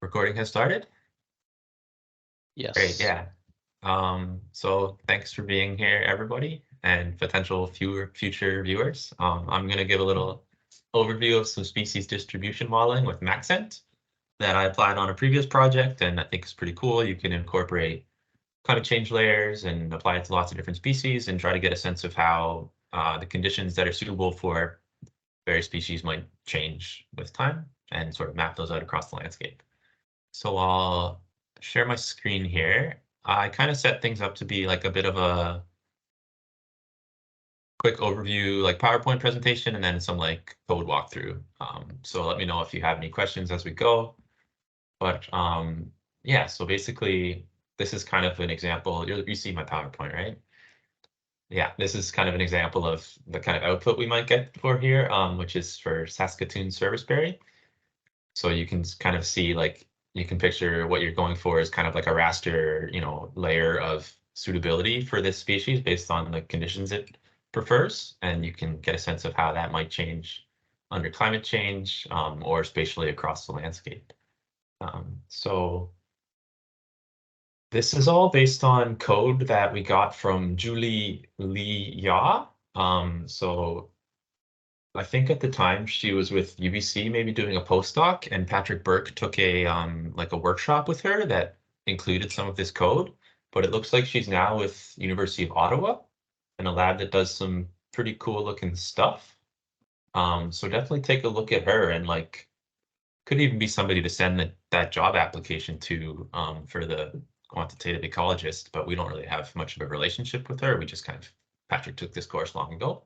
Recording has started? Great, Yes. yeah. So thanks for being here, everybody, and potential future viewers. I'm going to give a little overview of some species distribution modeling with Maxent that I applied on a previous project, and I think it's pretty cool. You can incorporate climate change layers and apply it to lots of different species and try to get a sense of how the conditions that are suitable for various species might change with time and sort of map those out across the landscape. So I'll share my screen here. I kind of set things up to be like a bit of a quick overview, like PowerPoint presentation, and then some like code walkthrough. So let me know if you have any questions as we go. But yeah, so basically, this is kind of an example. You see my PowerPoint, right? Yeah, this is kind of an example of the kind of output we might get for here, which is for Saskatoon Serviceberry. So you can kind of see like you can picture what you're going for is kind of like a raster, layer of suitability for this species based on the conditions it prefers, and you can get a sense of how that might change under climate change or spatially across the landscape. So this is all based on code that we got from Julie Lee Ya. So I think at the time she was with UBC, maybe doing a postdoc, and Patrick Burke took a like a workshop with her that included some of this code. But it looks like she's now with University of Ottawa in a lab that does some pretty cool looking stuff. So definitely take a look at her and like could even be somebody to send that job application to for the quantitative ecologist, but we don't really have much of a relationship with her. We just kind of Patrick took this course long ago.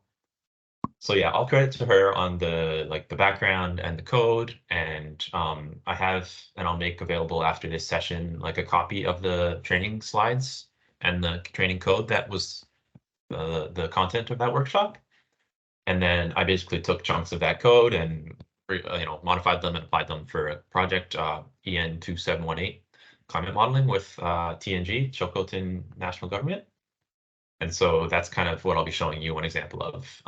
So yeah, all credit to her on the background and the code, and I'll make available after this session like a copy of the training slides and the training code that was the content of that workshop. And then I basically took chunks of that code and modified them and applied them for a project EN 2718 climate modeling with TNG, Chilcotin National Government. And so that's kind of what I'll be showing you one example of.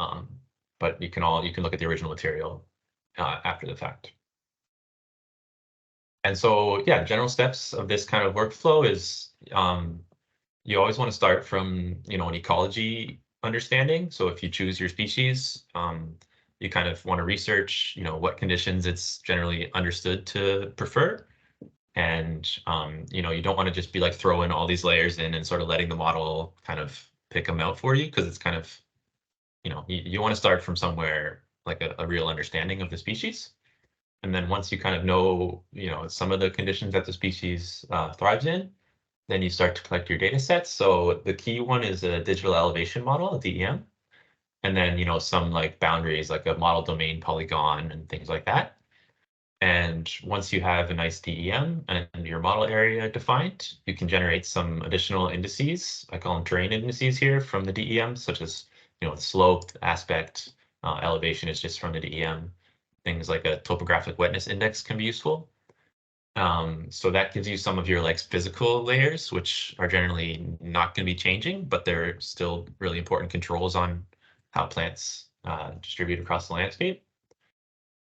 But you can look at the original material after the fact. And so, yeah, general steps of this kind of workflow is you always want to start from, an ecology understanding. So if you choose your species, you kind of want to research, what conditions it's generally understood to prefer. And, you don't want to just be like throwing all these layers in and sort of letting the model kind of pick them out for you, because it's kind of you want to start from somewhere like a real understanding of the species. And then once you kind of know, some of the conditions that the species thrives in, then you start to collect your data sets. So the key one is a digital elevation model, a DEM. And then, some like boundaries, like a model domain polygon and things like that. And once you have a nice DEM and your model area defined, you can generate some additional indices. I call them terrain indices here from the DEM, such as the slope, aspect, elevation is just from the DEM. Things like a topographic wetness index can be useful. So that gives you some of your like physical layers, which are generally not going to be changing, but they're still really important controls on how plants distribute across the landscape.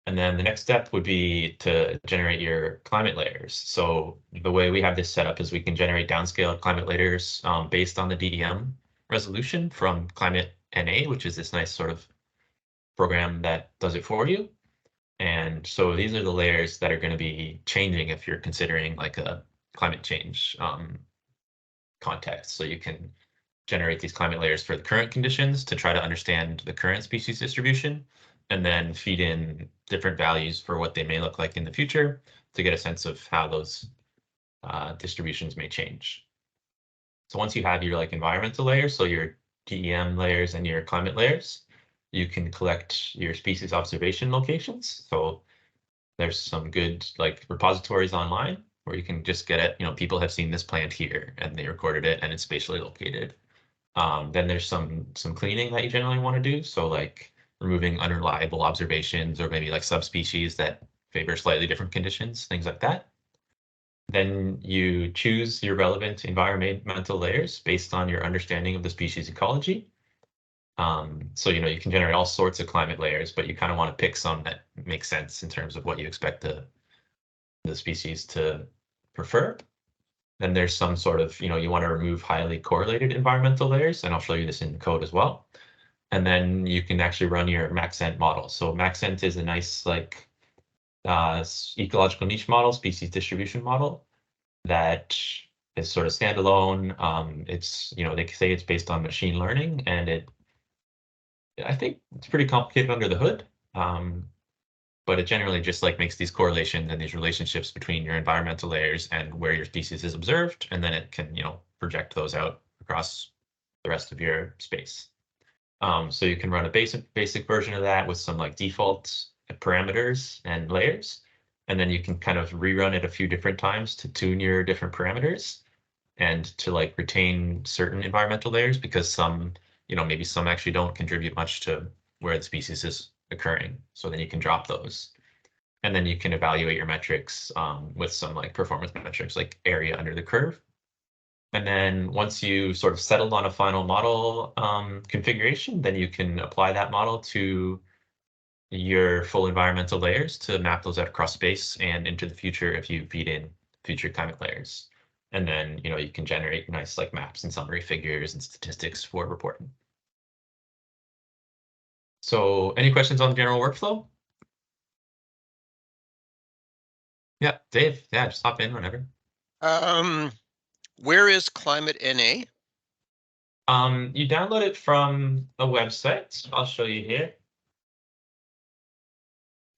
And then the next step would be to generate your climate layers. So the way we have this set up is we can generate downscaled climate layers based on the DEM resolution from ClimateNA, which is this nice sort of program that does it for you. And so these are the layers that are going to be changing if you're considering like a climate change context. So you can generate these climate layers for the current conditions to try to understand the current species distribution, and then feed in different values for what they may look like in the future to get a sense of how those distributions may change. So once you have your like environmental layers, so your DEM layers and your climate layers, you can collect your species observation locations. So there's some good like repositories online where you can just get it. People have seen this plant here and they recorded it and it's spatially located. Then there's some cleaning that you generally want to do. So like removing unreliable observations or maybe like subspecies that favor slightly different conditions, things like that. Then you choose your relevant environmental layers based on your understanding of the species ecology. So, you can generate all sorts of climate layers, but you kind of want to pick some that make sense in terms of what you expect the species to prefer. Then there's some sort of, you want to remove highly correlated environmental layers, and I'll show you this in code as well. And then you can actually run your Maxent model. So Maxent is a nice like ecological niche model, species distribution model that is sort of standalone. It's, they say it's based on machine learning, and I think it's pretty complicated under the hood. But it generally just like makes these correlations and these relationships between your environmental layers and where your species is observed, and then it can, project those out across the rest of your space. So you can run a basic version of that with some like default parameters and layers, and then you can kind of rerun it a few different times to tune your different parameters and to like retain certain environmental layers, because some, maybe some actually don't contribute much to where the species is occurring. So then you can drop those. And then you can evaluate your metrics with some like performance metrics like area under the curve. And then once you sort of settled on a final model configuration, then you can apply that model to your full environmental layers to map those out across space and into the future if you feed in future climate layers. And then, you can generate nice like maps and summary figures and statistics for reporting. So any questions on the general workflow? Yeah, Dave, yeah, just hop in whenever. Where is ClimateNA? You download it from a website. I'll show you here.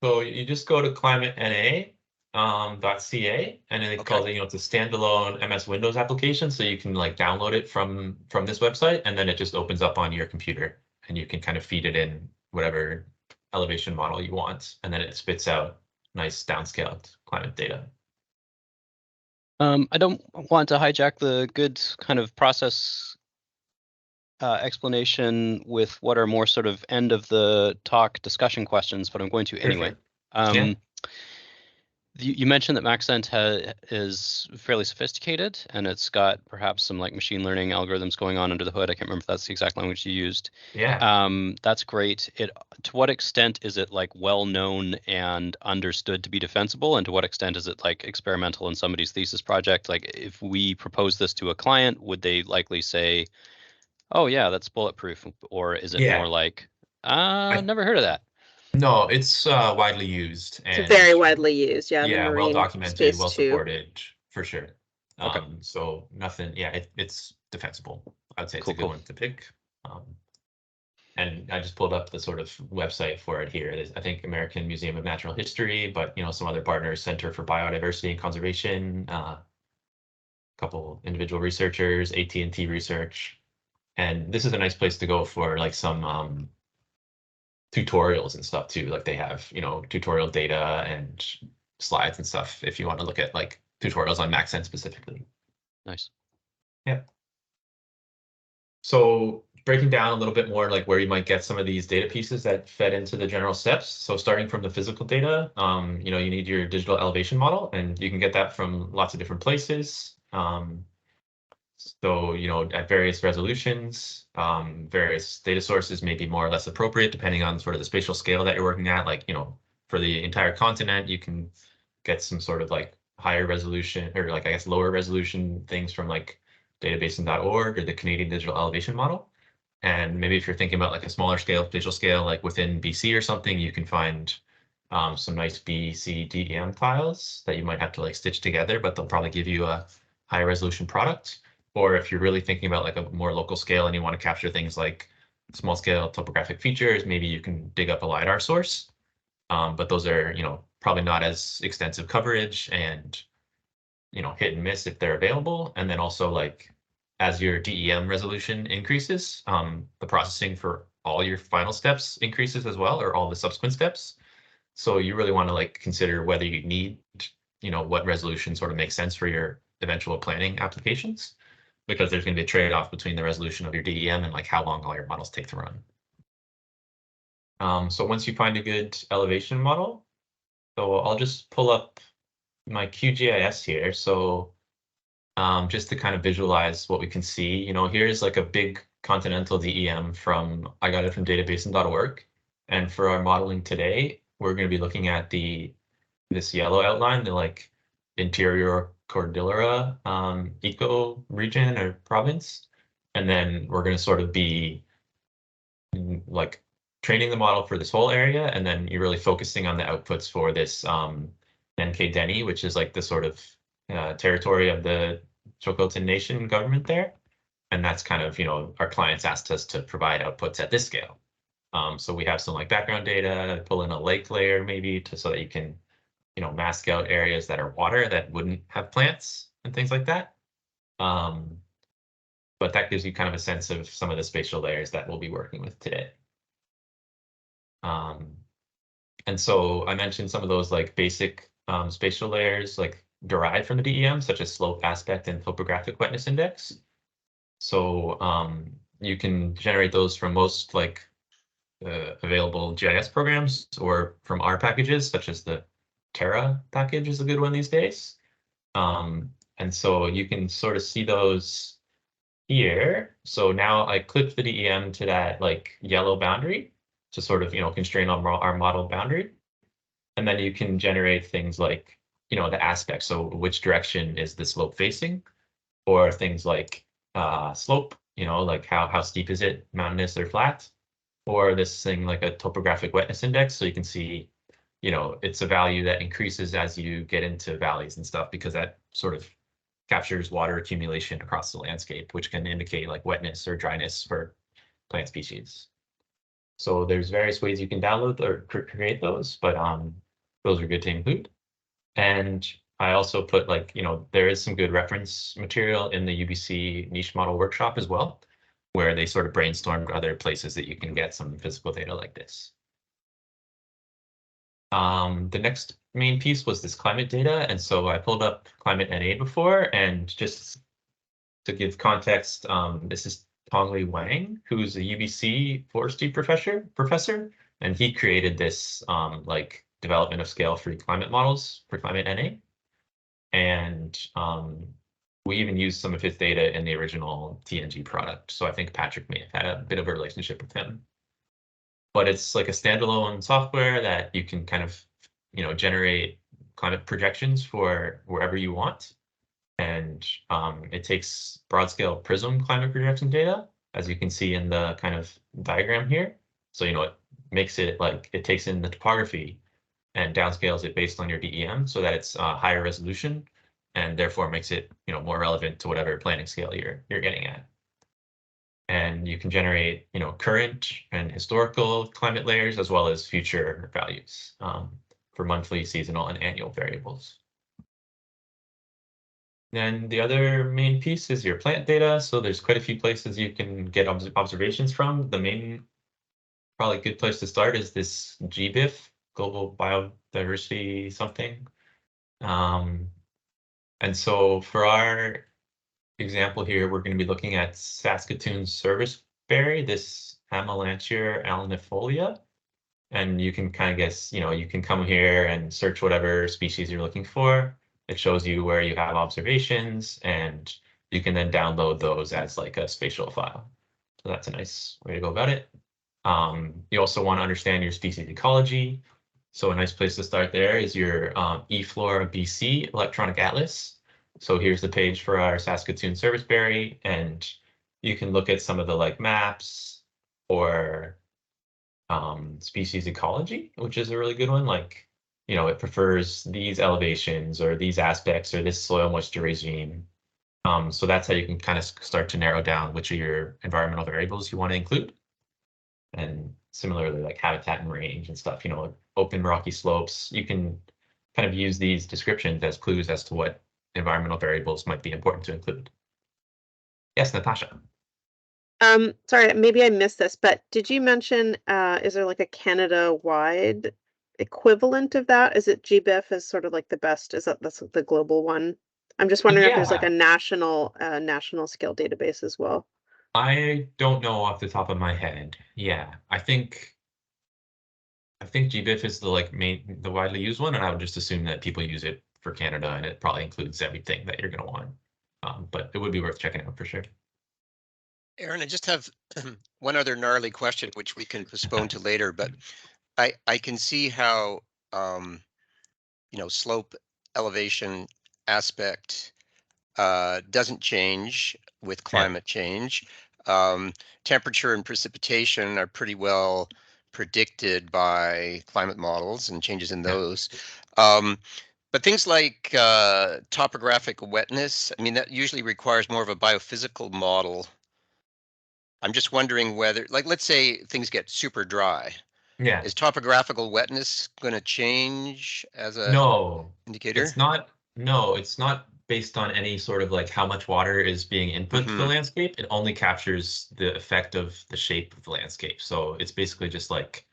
So you just go to ClimateNA.ca, and then it's called, it's a standalone MS Windows application. So you can like download it from this website, and then it just opens up on your computer, and you can kind of feed it in whatever elevation model you want, and then it spits out nice downscaled climate data. I don't want to hijack the good kind of process explanation with what are more sort of end of the talk discussion questions, but I'm going to anyway. Yeah. You mentioned that Maxent is fairly sophisticated, and it's got perhaps some like machine learning algorithms going on under the hood. I can't remember if that's the exact language you used. Yeah. That's great. To what extent is it like well known and understood to be defensible, and to what extent is it like experimental in somebody's thesis project? Like if we propose this to a client, would they likely say, "Oh yeah, that's bulletproof," or is it more like, never heard of that? No, it's widely used. And it's very widely used, yeah. Yeah, well documented, well supported, for sure. Okay. So nothing, yeah, it's defensible. I'd say it's a good one to pick. And I just pulled up the sort of website for it here. There's, I think, American Museum of Natural History, but some other partners, Center for Biodiversity and Conservation, a couple individual researchers, AT&T Research, and this is a nice place to go for like some tutorials and stuff too. Like they have, tutorial data and slides and stuff if you want to look at like tutorials on Maxent specifically. Nice. Yeah. So breaking down a little bit more like where you might get some of these data pieces that fed into the general steps. So starting from the physical data, you need your digital elevation model, and you can get that from lots of different places. So, at various resolutions, various data sources may be more or less appropriate depending on sort of the spatial scale that you're working at. Like, for the entire continent, you can get some sort of like higher resolution, or like, I guess, lower resolution things from like databasin.org or the Canadian Digital Elevation Model. And maybe if you're thinking about like a smaller scale, spatial scale, like within BC or something, you can find some nice BC DEM tiles that you might have to like stitch together, but they'll probably give you a high resolution product. Or if you're really thinking about like a more local scale and you want to capture things like small scale topographic features, maybe you can dig up a LiDAR source. But those are, probably not as extensive coverage and, hit and miss if they're available. And then also like as your DEM resolution increases, the processing for all your final steps increases as well, or all the subsequent steps. So you really want to like consider whether you need, what resolution sort of makes sense for your eventual planning applications, because there's going to be a trade-off between the resolution of your DEM and like how long all your models take to run. So once you find a good elevation model, so I'll just pull up my QGIS here. So just to kind of visualize what we can see, here's like a big continental DEM I got it from databasin.org. And for our modeling today, we're going to be looking at this yellow outline, the like interior Cordillera eco region or province. And then we're going to sort of be like training the model for this whole area, and then you're really focusing on the outputs for this NK Deni, which is like the sort of territory of the Chilcotin Nation government there. And that's kind of, our clients asked us to provide outputs at this scale. So we have some like background data, pull in a lake layer maybe so that you can, mask out areas that are water that wouldn't have plants and things like that. But that gives you kind of a sense of some of the spatial layers that we'll be working with today. And so I mentioned some of those like basic spatial layers like derived from the DEM, such as slope, aspect, and topographic wetness index. So you can generate those from most like available GIS programs or from R packages, such as the Terra package is a good one these days. And so you can sort of see those here. So now I clipped the DEM to that like yellow boundary to sort of, constrain our model boundary. And then you can generate things like, the aspect. So which direction is the slope facing? Or things like slope, like how steep is it, mountainous or flat? Or this thing like a topographic wetness index. So you can see, it's a value that increases as you get into valleys and stuff, because that sort of captures water accumulation across the landscape, which can indicate like wetness or dryness for plant species. So there's various ways you can download or create those, but those are good to include. And I also put like, there is some good reference material in the UBC niche model workshop as well, where they sort of brainstormed other places that you can get some physical data like this. The next main piece was this climate data. And so I pulled up ClimateNA before, and just to give context, this is Tongli Wang, who's a UBC forestry professor, and he created this like development of scale-free climate models for ClimateNA. And we even used some of his data in the original TNG product. So I think Patrick may have had a bit of a relationship with him. But it's like a standalone software that you can kind of, generate climate projections for wherever you want. And it takes broad scale prism climate projection data, as you can see in the kind of diagram here. So, it makes it like it takes in the topography and downscales it based on your DEM so that it's higher resolution, and therefore makes it, more relevant to whatever planning scale you're getting at. And you can generate, current and historical climate layers as well as future values for monthly, seasonal, and annual variables. Then the other main piece is your plant data. So there's quite a few places you can get observations from. The main, probably good place to start is this GBIF, Global Biodiversity something. And so for our example here, we're going to be looking at Saskatoon Serviceberry, this Amelanchier alnifolia. And you can kind of guess, you can come here and search whatever species you're looking for. It shows you where you have observations, and you can then download those as like a spatial file. So that's a nice way to go about it. You also want to understand your species ecology. So a nice place to start there is your eFlora BC electronic atlas. So here's the page for our Saskatoon Serviceberry, and you can look at some of the like maps or species ecology, which is a really good one. Like, it prefers these elevations or these aspects or this soil moisture regime. So that's how you can kind of start to narrow down which of your environmental variables you want to include. And similarly, like habitat and range and stuff, open rocky slopes, you can kind of use these descriptions as clues as to what environmental variables might be important to include. Yes, Natasha. Sorry, maybe I missed this, but did you mention, is there like a Canada-wide equivalent of that? Is it GBIF is sort of like the best? That's the global one? I'm just wondering if there's like a national scale database as well. I don't know off the top of my head. Yeah, I think GBIF is the widely used one, and I would just assume that people use it for Canada, and it probably includes everything that you're going to want. But it would be worth checking out for sure. Aaron, I just have one other gnarly question, which we can postpone to later, but I can see how, slope, elevation, aspect doesn't change with climate change. Temperature and precipitation are pretty well predicted by climate models and changes in those. But things like topographic wetness, I mean, that usually requires more of a biophysical model. I'm just wondering whether, like, let's say things get super dry. Yeah. Is topographical wetness going to change as a No, indicator? it's not. No, it's not based on any sort of like how much water is being input to the landscape. It only captures the effect of the shape of the landscape. So it's basically just like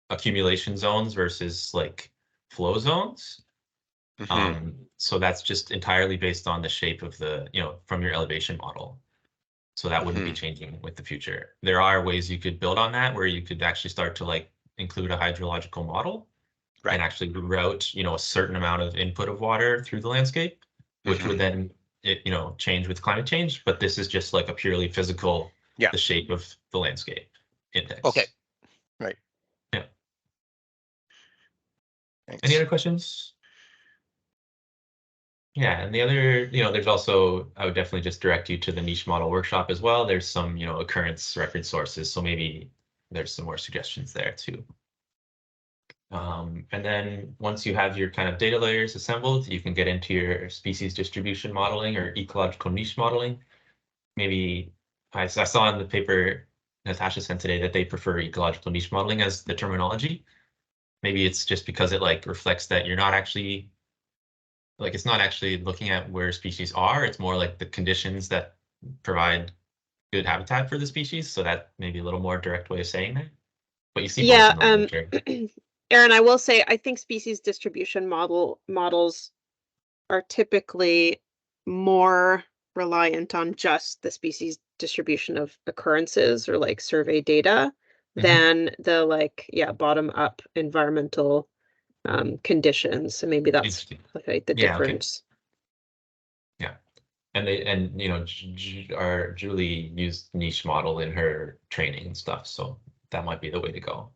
accumulation zones versus like flow zones. So that's just entirely based on the shape of the, from your elevation model. So that wouldn't be changing with the future. There are ways you could build on that where you could actually start to like include a hydrological model and actually route, a certain amount of input of water through the landscape, which would then, change with climate change. But this is just like a purely physical, the shape of the landscape index. Okay. Right. Yeah. Thanks. Any other questions? Yeah, and the other, there's also, I would definitely just direct you to the niche model workshop as well. There's some, occurrence reference sources, so maybe there's some more suggestions there too. And then once you have your kind of data layers assembled, you can get into your species distribution modeling or ecological niche modeling. Maybe I saw in the paper Natasha sent today that they prefer ecological niche modeling as the terminology. Maybe it's just because it like reflects that you're not actually like it's not actually looking at where species are. It's more like the conditions that provide good habitat for the species. So that may be a little more direct way of saying that. But you see both in the literature. Aaron, I will say I think species distribution models are typically more reliant on just the species distribution of occurrences or like survey data than the like bottom up environmental conditions. So maybe that's like the difference. Okay. Yeah. And Julie used niche model in her training and stuff, so that might be the way to go.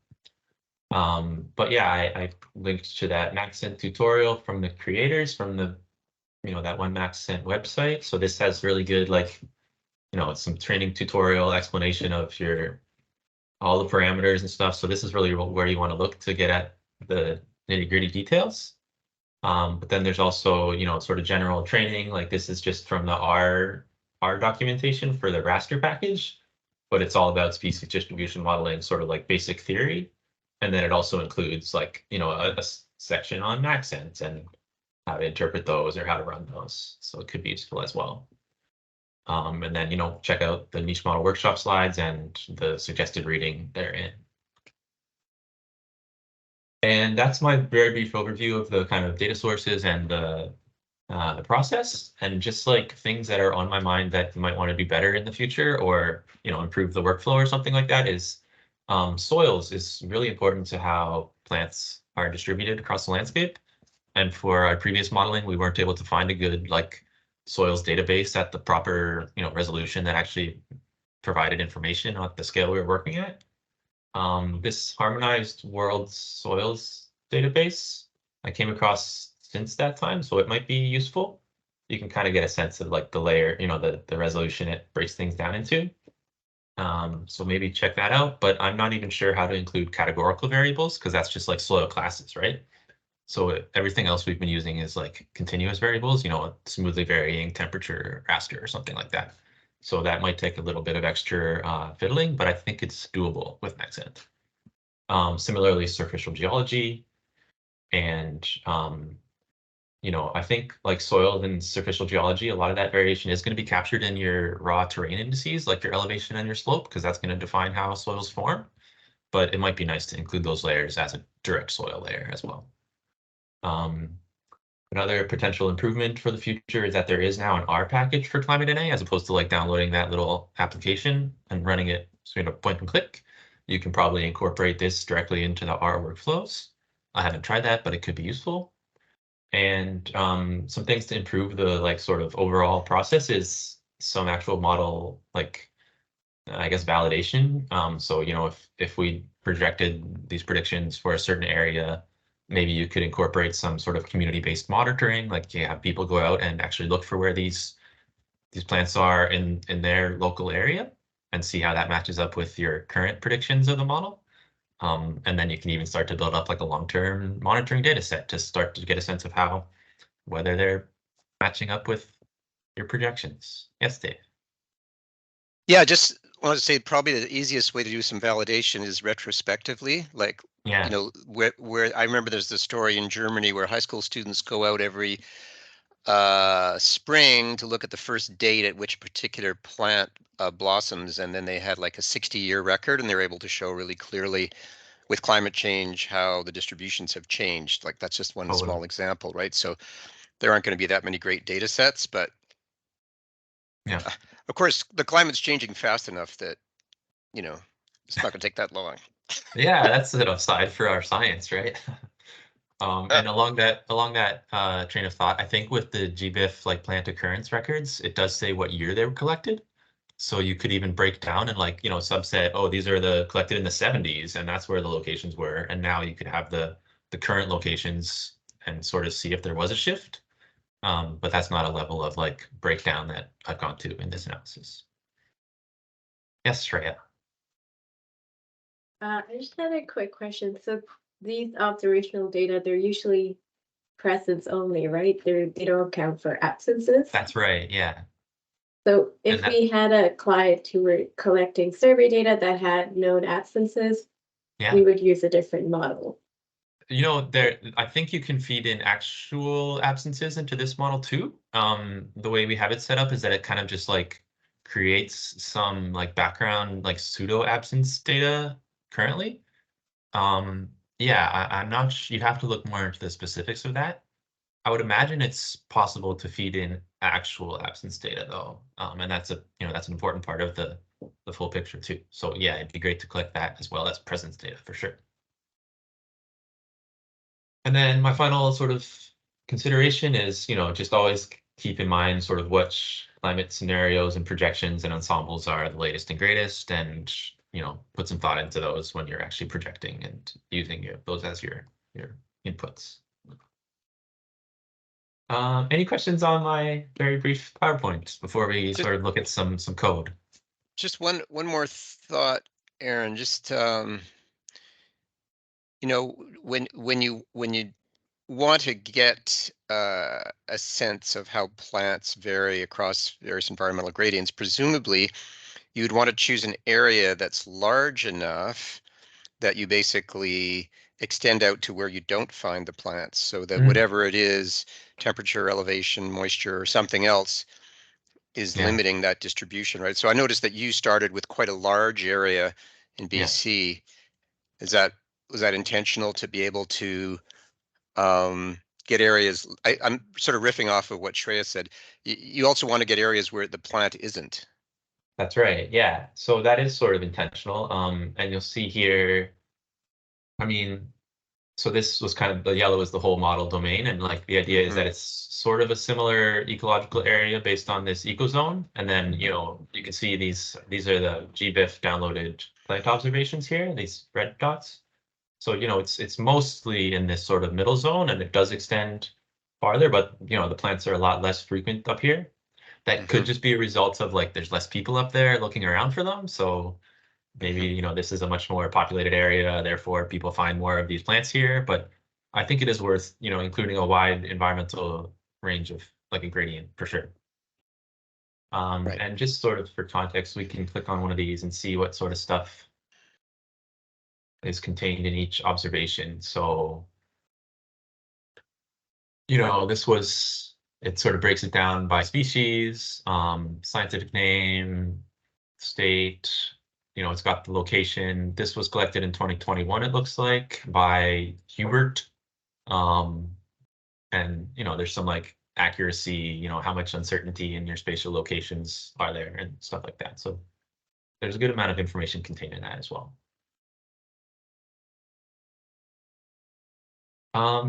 But yeah, I linked to that Maxent tutorial from the creators from the, that one Maxent website. So this has really good, like, some training tutorial explanation of all the parameters and stuff. So this is really where you want to look to get at the nitty-gritty details. But then there's also, sort of general training, like this is just from the R documentation for the raster package, but it's all about species distribution modeling, sort of like basic theory. And then it also includes like, a section on Maxent and how to interpret those or how to run those. So it could be useful as well. And then, check out the niche model workshop slides and the suggested reading therein. And that's my very brief overview of the kind of data sources and the process, and just like things that are on my mind that you might want to do better in the future, or improve the workflow or something like that. Is soils is really important to how plants are distributed across the landscape. And for our previous modeling, we weren't able to find a good like soils database at the proper resolution that actually provided information at the scale we were working at. This harmonized world soils database I came across since that time, so it might be useful. You can kind of get a sense of like the layer, the resolution it breaks things down into. So maybe check that out, but I'm not even sure how to include categorical variables because that's just like soil classes, right? So everything else we've been using is like continuous variables, smoothly varying temperature raster or something like that. So that might take a little bit of extra fiddling, but I think it's doable with Maxent. Similarly, superficial geology, and I think like soil and superficial geology, a lot of that variation is going to be captured in your raw terrain indices, like your elevation and your slope, because that's going to define how soils form. But it might be nice to include those layers as a direct soil layer as well. Another potential improvement for the future is that there is now an R package for ClimateNA, as opposed to like downloading that little application and running it point and click. You can probably incorporate this directly into the R workflows. I haven't tried that, but it could be useful. And some things to improve the like sort of overall process is some actual model, like I guess validation. So if we projected these predictions for a certain area, maybe you could incorporate some sort of community-based monitoring, like you have people go out and actually look for where these plants are in their local area and see how that matches up with your current predictions of the model. And then you can even start to build up like a long-term monitoring data set to start to get a sense of how, whether they're matching up with your projections. Yes, Dave. Yeah, just want to say probably the easiest way to do some validation is retrospectively. Like, Yeah. you know, where I remember there's the story in Germany where high school students go out every spring to look at the first date at which particular plant blossoms, and then they had like a 60-year record, and they're able to show really clearly with climate change how the distributions have changed. Like that's just one small example, right? So there aren't going to be that many great data sets, but yeah, of course the climate's changing fast enough that, you know, it's not going to take that long. Yeah, that's an upside for our science, right? And along that train of thought, I think with the GBIF like plant occurrence records, it does say what year they were collected. So you could even break down and like, you know, subset, oh, these are the collected in the 70s, and that's where the locations were. And now you could have the current locations and sort of see if there was a shift. But that's not a level of like breakdown that I've gone to in this analysis. Yes, Shreya. I just had a quick question. So these observational data, they're usually presence only, right? They don't count for absences. That's right, yeah. So if we had a client who were collecting survey data that had known absences, yeah, we would use a different model. You know, I think you can feed in actual absences into this model too. The way we have it set up is that it kind of just like creates some like background like pseudo absence data currently. Yeah, I'm not you'd have to look more into the specifics of that. I would imagine it's possible to feed in actual absence data though. And that's that's an important part of the full picture too. So yeah, it'd be great to collect that as well as presence data for sure. And then my final sort of consideration is, just always keep in mind sort of which climate scenarios and projections and ensembles are the latest and greatest, and put some thought into those when you're actually projecting and using those as your inputs. Any questions on my very brief PowerPoint before we sort of look at some code? Just one more thought, Aaron. Just when you want to get a sense of how plants vary across various environmental gradients, presumably you'd want to choose an area that's large enough that you basically extend out to where you don't find the plants, so that whatever it is, temperature, elevation, moisture, or something else, is limiting that distribution, right? So I noticed that you started with quite a large area in BC. Was that intentional to be able to get areas? I'm sort of riffing off of what Shreya said. You also want to get areas where the plant isn't. That's right. Yeah. So that is sort of intentional. And you'll see here, I mean, so this was kind of, the yellow is the whole model domain. And like the idea is that it's sort of a similar ecological area based on this ecozone. And then, you can see these are the GBIF downloaded plant observations here, these red dots. So, it's mostly in this sort of middle zone, and it does extend farther, but, the plants are a lot less frequent up here. That could just be a result of like there's less people up there looking around for them. So maybe, this is a much more populated area, therefore people find more of these plants here. But I think it is worth, including a wide environmental range of like a gradient for sure. And just sort of for context, we can click on one of these and see what sort of stuff is contained in each observation. So, it sort of breaks it down by species, scientific name, state, it's got the location. This was collected in 2021, it looks like, by Hubert. And, there's some like accuracy, how much uncertainty in your spatial locations are there and stuff like that. So there's a good amount of information contained in that as well.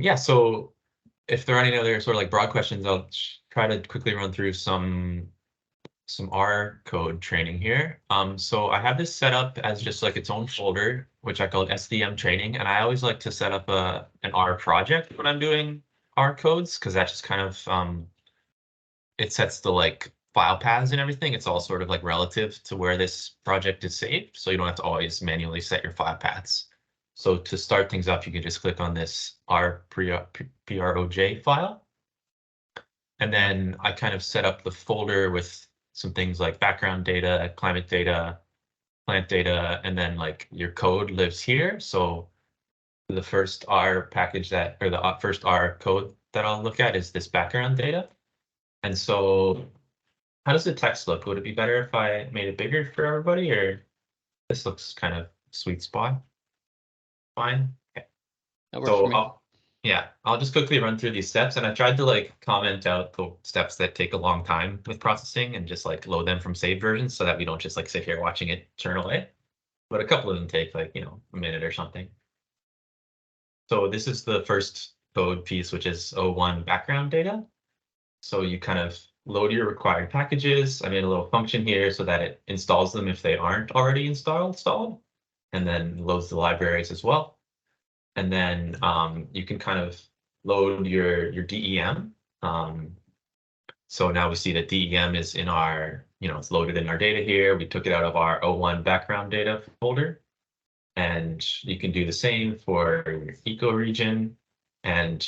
Yeah, so if there are any other sort of like broad questions, I'll try to quickly run through some some R code training here. So I have this set up as just like its own folder, which I call SDM training. And I always like to set up an R project when I'm doing R codes, because that just kind of, it sets the like file paths and everything. It's all sort of like relative to where this project is saved. So you don't have to always manually set your file paths. So to start things up, you can just click on this proj file. And then I kind of set up the folder with some things like background data, climate data, plant data, and then like your code lives here. So the first R package that, or the first R code that I'll look at is this background data. And so how does the text look? Would it be better if I made it bigger for everybody, or this looks kind of sweet spot? Fine. Okay. That works for me. I'll just quickly run through these steps, and I tried to like comment out the steps that take a long time with processing and just like load them from saved versions so that we don't just like sit here watching it churn away. But a couple of them take like, you know, a minute or something. So this is the first code piece, which is O1 background data. So you kind of load your required packages. I made a little function here so that it installs them if they aren't already installed, and then loads the libraries as well. And then you can kind of load your DEM. So now we see that DEM is in our, you know, it's loaded in our data here. We took it out of our O1 background data folder. And you can do the same for your ecoregion. And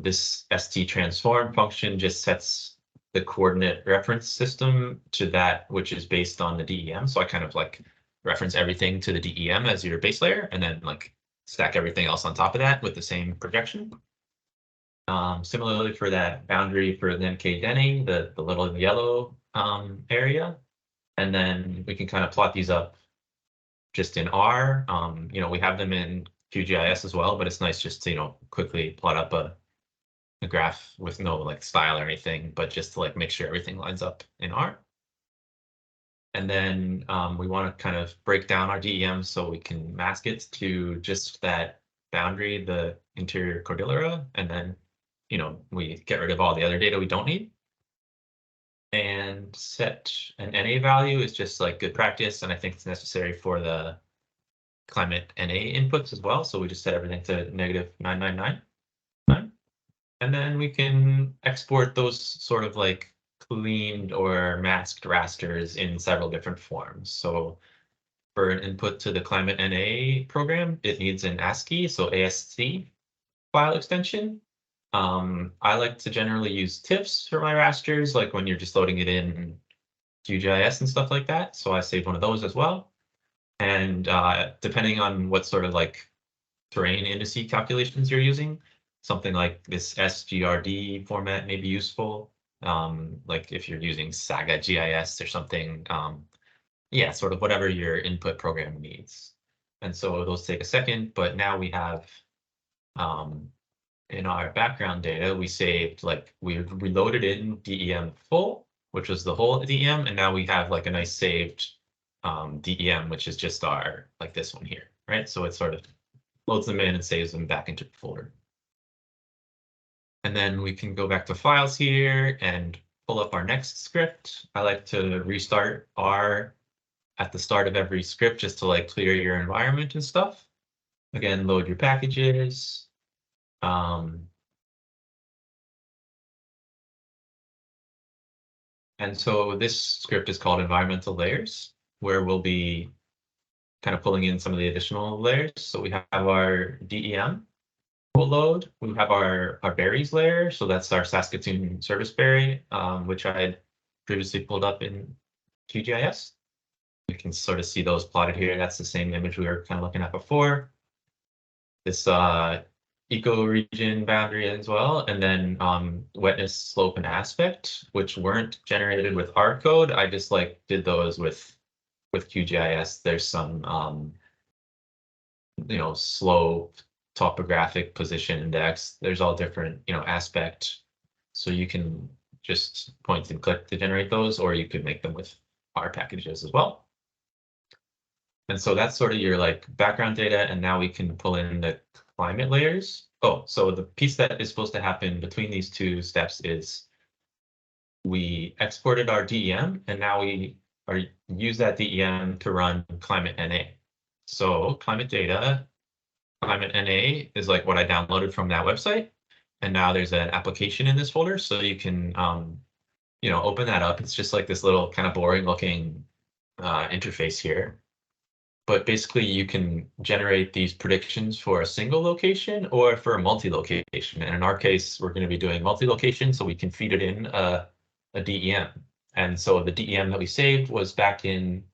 this st transform function just sets the coordinate reference system to that which is based on the DEM. So I kind of like reference everything to the DEM as your base layer, and then like stack everything else on top of that with the same projection. Similarly for that boundary for the NK-DENE, the little yellow area. And then we can kind of plot these up just in R. You know, we have them in QGIS as well, but it's nice just to, you know, quickly plot up a graph with no like style or anything, but just to like make sure everything lines up in R. And then we want to kind of break down our DEM so we can mask it to just that boundary, the interior cordillera, and then, you know, we get rid of all the other data we don't need. And set an NA value is just like good practice, and I think it's necessary for the ClimateNA inputs as well. So we just set everything to -999. And then we can export those sort of like cleaned or masked rasters in several different forms. So for an input to the ClimateNA program, it needs an ASCII, so ASC file extension. I like to generally use TIFFs for my rasters, like when you're just loading it in QGIS and stuff like that. So I save one of those as well. And depending on what sort of like terrain indice calculations you're using, something like this sgrd format may be useful. Like if you're using Saga GIS or something, yeah, sort of whatever your input program needs. And so those take a second, but now we have in our background data, we saved like we reloaded in DEM full, which was the whole DEM, and now we have like a nice saved DEM, which is just our like this one here, right? So it sort of loads them in and saves them back into the folder. And then we can go back to files here and pull up our next script. I like to restart R at the start of every script just to like clear your environment and stuff. Again, load your packages. And so this script is called environmental layers, where we'll be kind of pulling in some of the additional layers. So we have our DEM will load. We have our berries layer. So that's our Saskatoon Serviceberry, which I had previously pulled up in QGIS. You can sort of see those plotted here. That's the same image we were kind of looking at before. This ecoregion boundary as well, and then wetness, slope, and aspect, which weren't generated with R code. I just like did those with QGIS. There's some you know, slope, topographic position index. There's all different, you know, aspect. So you can just point and click to generate those, or you could make them with R packages as well. And so that's sort of your like background data, and now we can pull in the climate layers. Oh, so the piece that is supposed to happen between these two steps is we exported our DEM, and now we are use that DEM to run ClimateNA. So climate data, ClimateNA is like what I downloaded from that website. And now there's an application in this folder, so you can, you know, open that up. It's just like this little kind of boring looking interface here. But basically you can generate these predictions for a single location or for a multi-location. And in our case, we're going to be doing multi-location, so we can feed it in a DEM. And so the DEM that we saved was back in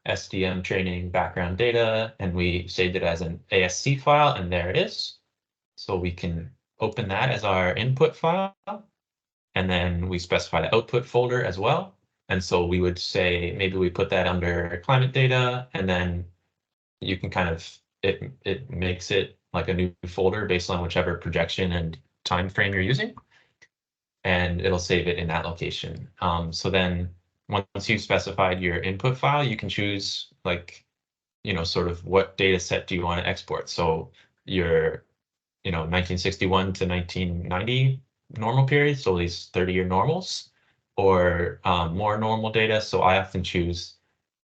SDM training background data, and we saved it as an ASC file, and there it is. So we can open that as our input file, and then we specify the output folder as well. And so we would say maybe we put that under climate data, and then you can kind of it makes it like a new folder based on whichever projection and time frame you're using, and it'll save it in that location. So then once you've specified your input file, you can choose like, you know, sort of what data set do you want to export. So your, you know, 1961 to 1990 normal period, so these 30-year normals, or more normal data. So I often choose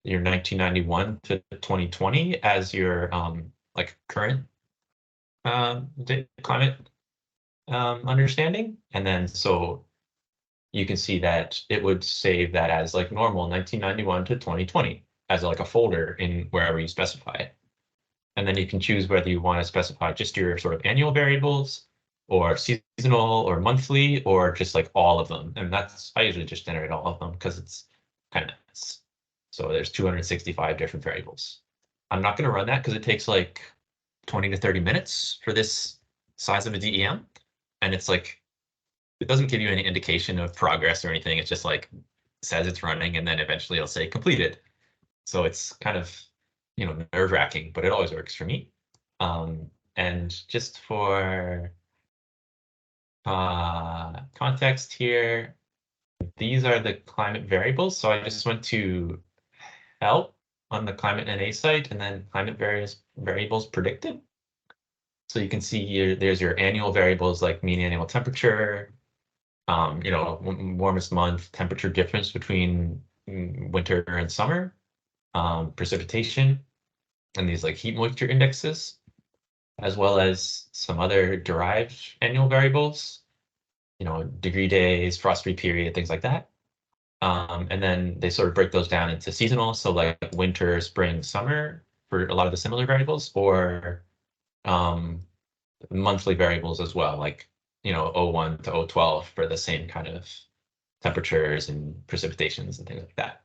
your 1991 to 2020 as your like current climate understanding. And then so you can see that it would save that as like normal 1991 to 2020 as like a folder in wherever you specify it. And then you can choose whether you want to specify just your sort of annual variables or seasonal or monthly or just like all of them. And that's, I usually just generate all of them because it's kind of nice. So there's 265 different variables. I'm not going to run that because it takes like 20 to 30 minutes for this size of a DEM. And it's like, it doesn't give you any indication of progress or anything. It's just like says it's running, and then eventually it'll say completed. So it's kind of, you know, nerve-wracking, but it always works for me. And just for context here, these are the climate variables. So I just went to help on the ClimateNA site and then climate variables predicted. So you can see here, there's your annual variables like mean annual temperature, you know, warmest month, temperature difference between winter and summer, precipitation, and these like heat moisture indexes, as well as some other derived annual variables, you know, degree days, frost-free period, things like that. And then they sort of break those down into seasonal, so like winter, spring, summer for a lot of the similar variables, or monthly variables as well, like, you know, 01 to 012 for the same kind of temperatures and precipitations and things like that.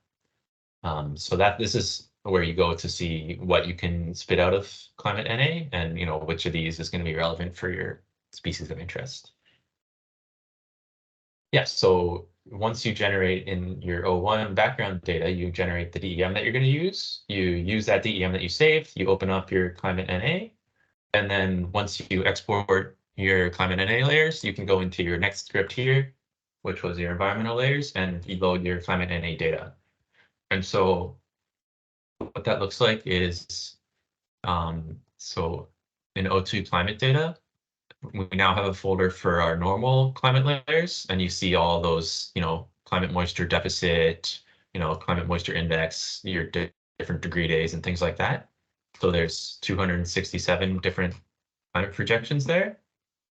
So that this is where you go to see what you can spit out of ClimateNA, and you know which of these is going to be relevant for your species of interest. Yeah, so once you generate in your O1 background data, you generate the DEM that you're going to use. You use that DEM that you saved. You open up your ClimateNA, and then once you export your ClimateNA layers, you can go into your next script here, which was your environmental layers, and you load your ClimateNA data. And so what that looks like is, so in O2 climate data, we now have a folder for our normal climate layers, and you see all those, you know, climate moisture deficit, you know, climate moisture index, your different degree days and things like that. So there's 267 different climate projections there.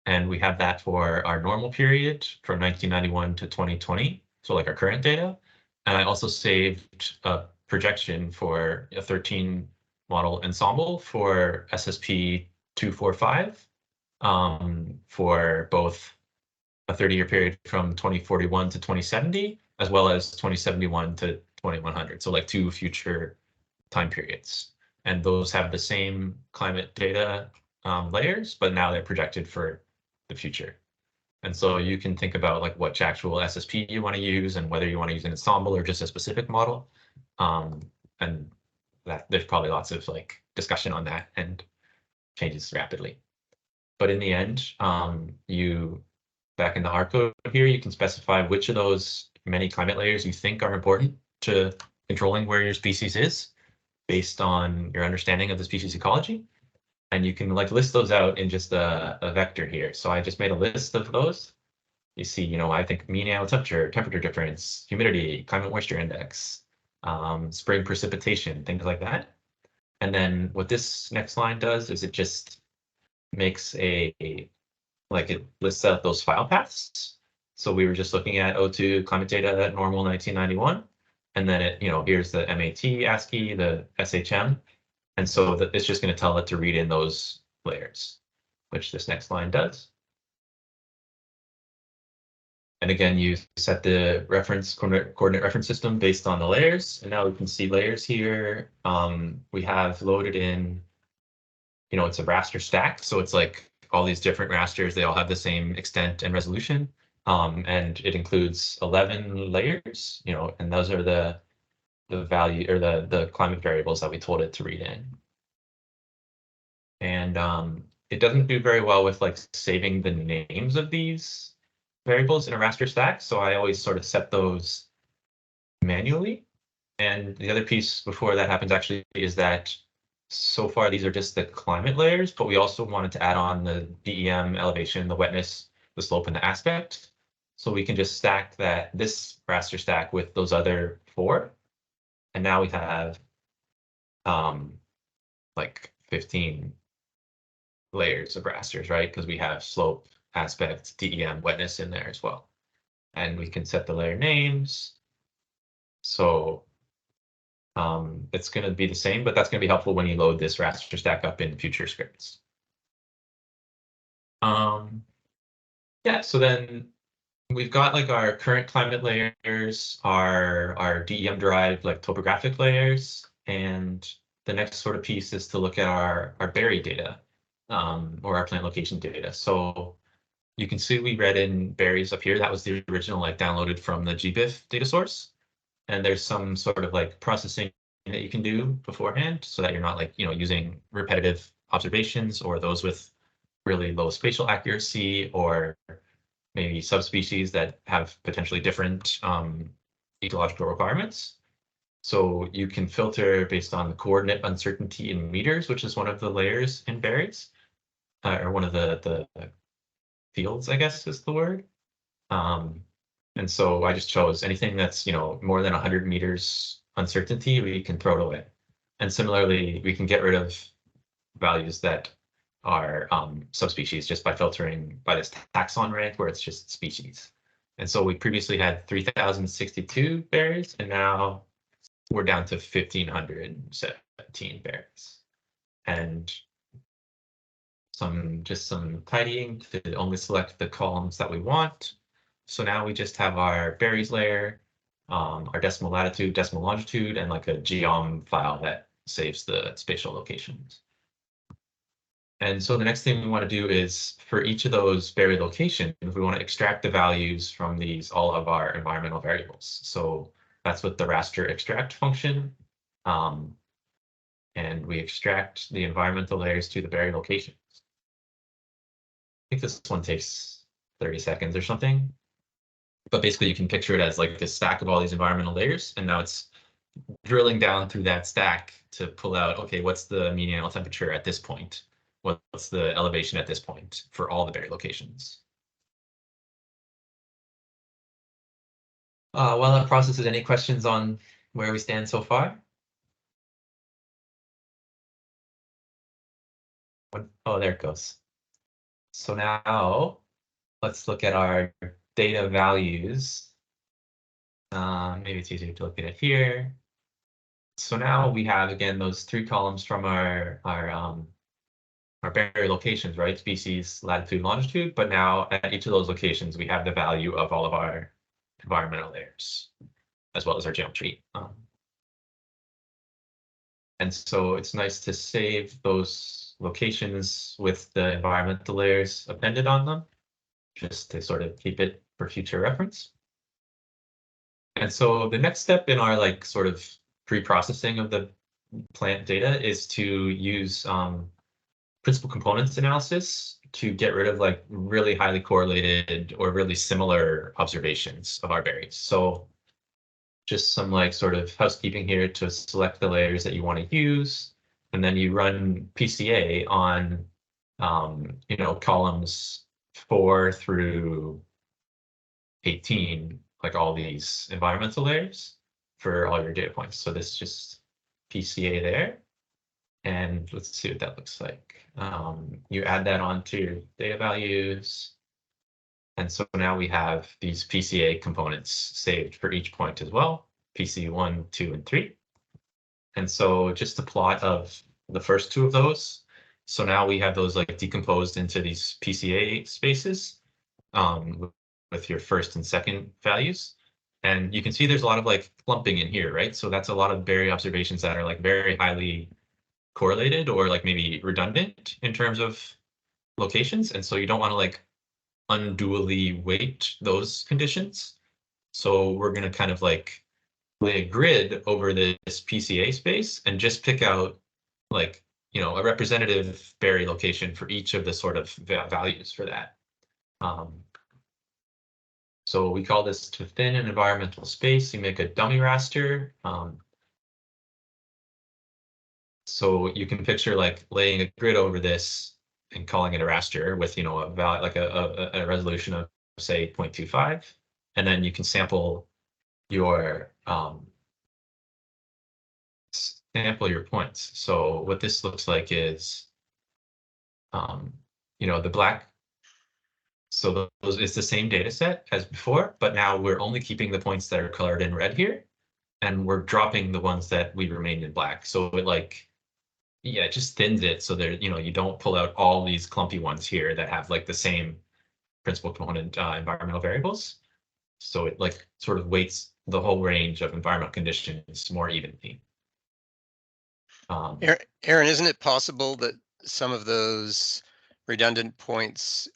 And we have that for our normal period from 1991 to 2020. So like our current data. And I also saved a projection for a 13 model ensemble for SSP 245 for both a 30-year period from 2041 to 2070, as well as 2071 to 2100. So like two future time periods. And those have the same climate data layers, but now they're projected for the future. And so you can think about like what actual SSP you want to use and whether you want to use an ensemble or just a specific model. And that there's probably lots of like discussion on that and changes rapidly. But in the end, you back in the R code here, you can specify which of those many climate layers you think are important to controlling where your species is based on your understanding of the species ecology. And you can like list those out in just a vector here. So I just made a list of those. you see, you know, I think mean annual temperature, temperature difference, humidity, climate moisture index, spring precipitation, things like that. And then what this next line does is it just makes like it lists out those file paths. So we were just looking at O2 climate data at normal 1991. And then it, you know, here's the MAT ASCII, the SHM. And so that it's just going to tell it to read in those layers, which this next line does. And again, you set the reference coordinate reference system based on the layers. And now we can see layers here. We have loaded in, you know, it's a raster stack. So it's like all these different rasters, they all have the same extent and resolution. And it includes 11 layers, you know, and those are the value or the climate variables that we told it to read in. And it doesn't do very well with like saving the names of these variables in a raster stack. So I always sort of set those manually. And the other piece before that happens actually is that so far these are just the climate layers, but we also wanted to add on the DEM, elevation, the wetness, the slope, and the aspect. So we can just stack this raster stack with those other 4. And now we have like 15 layers of rasters, right? Because we have slope, aspect, DEM, wetness in there as well. And we can set the layer names. So it's going to be the same, but that's going to be helpful when you load this raster stack up in future scripts. Yeah, so then we've got like our current climate layers, our DEM derived like topographic layers, and the next sort of piece is to look at our berry data, or our plant location data. So you can see we read in berries up here. That was the original like downloaded from the GBIF data source. And there's some sort of like processing that you can do beforehand so that you're not like, you know, using repetitive observations or those with really low spatial accuracy or maybe subspecies that have potentially different ecological requirements. So you can filter based on the coordinate uncertainty in meters, which is one of the layers in berries, or one of the fields, I guess is the word. And so I just chose anything that's, you know, more than 100 meters uncertainty, we can throw it away. And similarly, we can get rid of values that are subspecies just by filtering by this taxon rank where it's just species. And so we previously had 3,062 berries, and now we're down to 1,517 berries. And just some tidying to only select the columns that we want. So now we just have our berries layer, our decimal latitude, decimal longitude, and like a geom file that saves the spatial locations. And so the next thing we want to do is for each of those berry locations, we want to extract the values from all of our environmental variables. So that's with the raster extract function. And we extract the environmental layers to the berry locations. I think this one takes 30 seconds or something. But basically you can picture it as like this stack of all these environmental layers. And now it's drilling down through that stack to pull out, okay, what's the mean annual temperature at this point? What's the elevation at this point for all the berry locations? While that processes, any questions on where we stand so far? Oh, there it goes. So now let's look at our data values. Maybe it's easier to look at it here. So now we have, again, those 3 columns from our berry locations, right? Species, latitude, longitude. But now at each of those locations, we have the value of all of our environmental layers, as well as our geometry. And so it's nice to save those locations with the environmental layers appended on them, just to sort of keep it for future reference. And so the next step in our like sort of pre-processing of the plant data is to use principal components analysis to get rid of like really highly correlated or really similar observations of our berries. So just some like sort of housekeeping here to select the layers that you want to use. And then you run PCA on, you know, columns 4 through 18, like all these environmental layers for all your data points. So this is just PCA there. And let's see what that looks like. You add that onto your data values. And so now we have these PCA components saved for each point as well, PC1, 2, and 3. And so just a plot of the first two of those. So now we have those like decomposed into these PCA spaces with your first and second values. And you can see there's a lot of like clumping in here, right? So that's a lot of berry observations that are like very highly correlated or like maybe redundant in terms of locations. And so you don't want to like unduly weight those conditions. So we're going to kind of like lay a grid over this PCA space and just pick out like, a representative berry location for each of the sort of values for that. So we call this to thin an environmental space. You make a dummy raster. So you can picture like laying a grid over this and calling it a raster with, a value like a resolution of say 0.25, and then you can sample your points. So what this looks like is, the black. So those it's the same data set as before, but now we're only keeping the points that are colored in red here, and we're dropping the ones that we remained in black. So it like, yeah, it just thins it so there, you don't pull out all these clumpy ones here that have like the same principal component environmental variables. So it like sort of weights the whole range of environmental conditions more evenly. Aaron, isn't it possible that some of those redundant points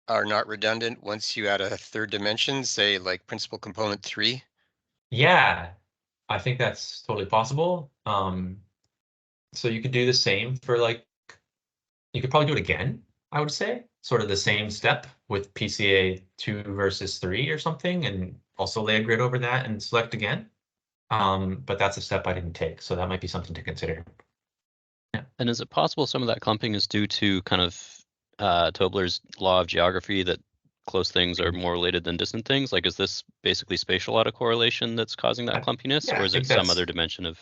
are not redundant once you add a third dimension, say like principal component 3? Yeah, I think that's totally possible. So you could do the same for like, you could probably do it again, I would say, sort of the same step with PCA 2 versus 3 or something, and also lay a grid over that and select again. But that's a step I didn't take, so that might be something to consider. Yeah. And is it possible some of that clumping is due to kind of Tobler's law of geography that close things are more related than distant things? Like, is this basically spatial autocorrelation that's causing that clumpiness, yeah, or is it some other dimension of?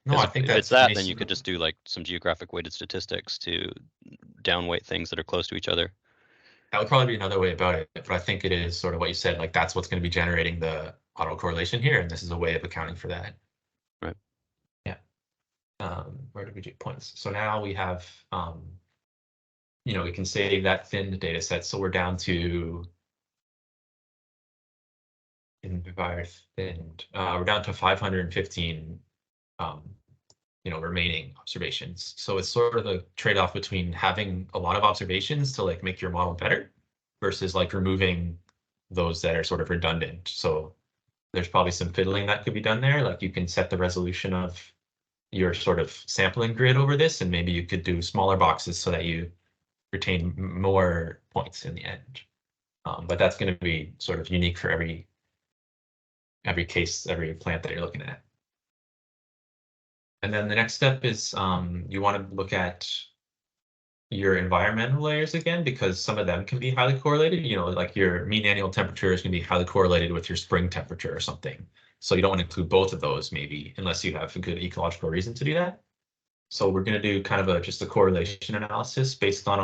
No, I think if it's that, then you could just do like some geographic weighted statistics to downweight things that are close to each other. That would probably be another way about it, but I think it is sort of what you said, like that's what's going to be generating the autocorrelation here, and this is a way of accounting for that. Right. Yeah. Where did we do points? So now we have, we can save that thinned data set. So we're down to we're down to 515 remaining observations. So it's sort of the trade-off between having a lot of observations to like make your model better versus like removing those that are sort of redundant. So there's probably some fiddling that could be done there. Like you can set the resolution of your sort of sampling grid over this, and maybe you could do smaller boxes so that you retain more points in the end. But that's going to be sort of unique for every case, every plant that you're looking at. And then the next step is you want to look at your environmental layers again, because some of them can be highly correlated. Like your mean annual temperature is going to be highly correlated with your spring temperature or something. So you don't want to include both of those maybe, unless you have a good ecological reason to do that. So we're going to do kind of just a correlation analysis based on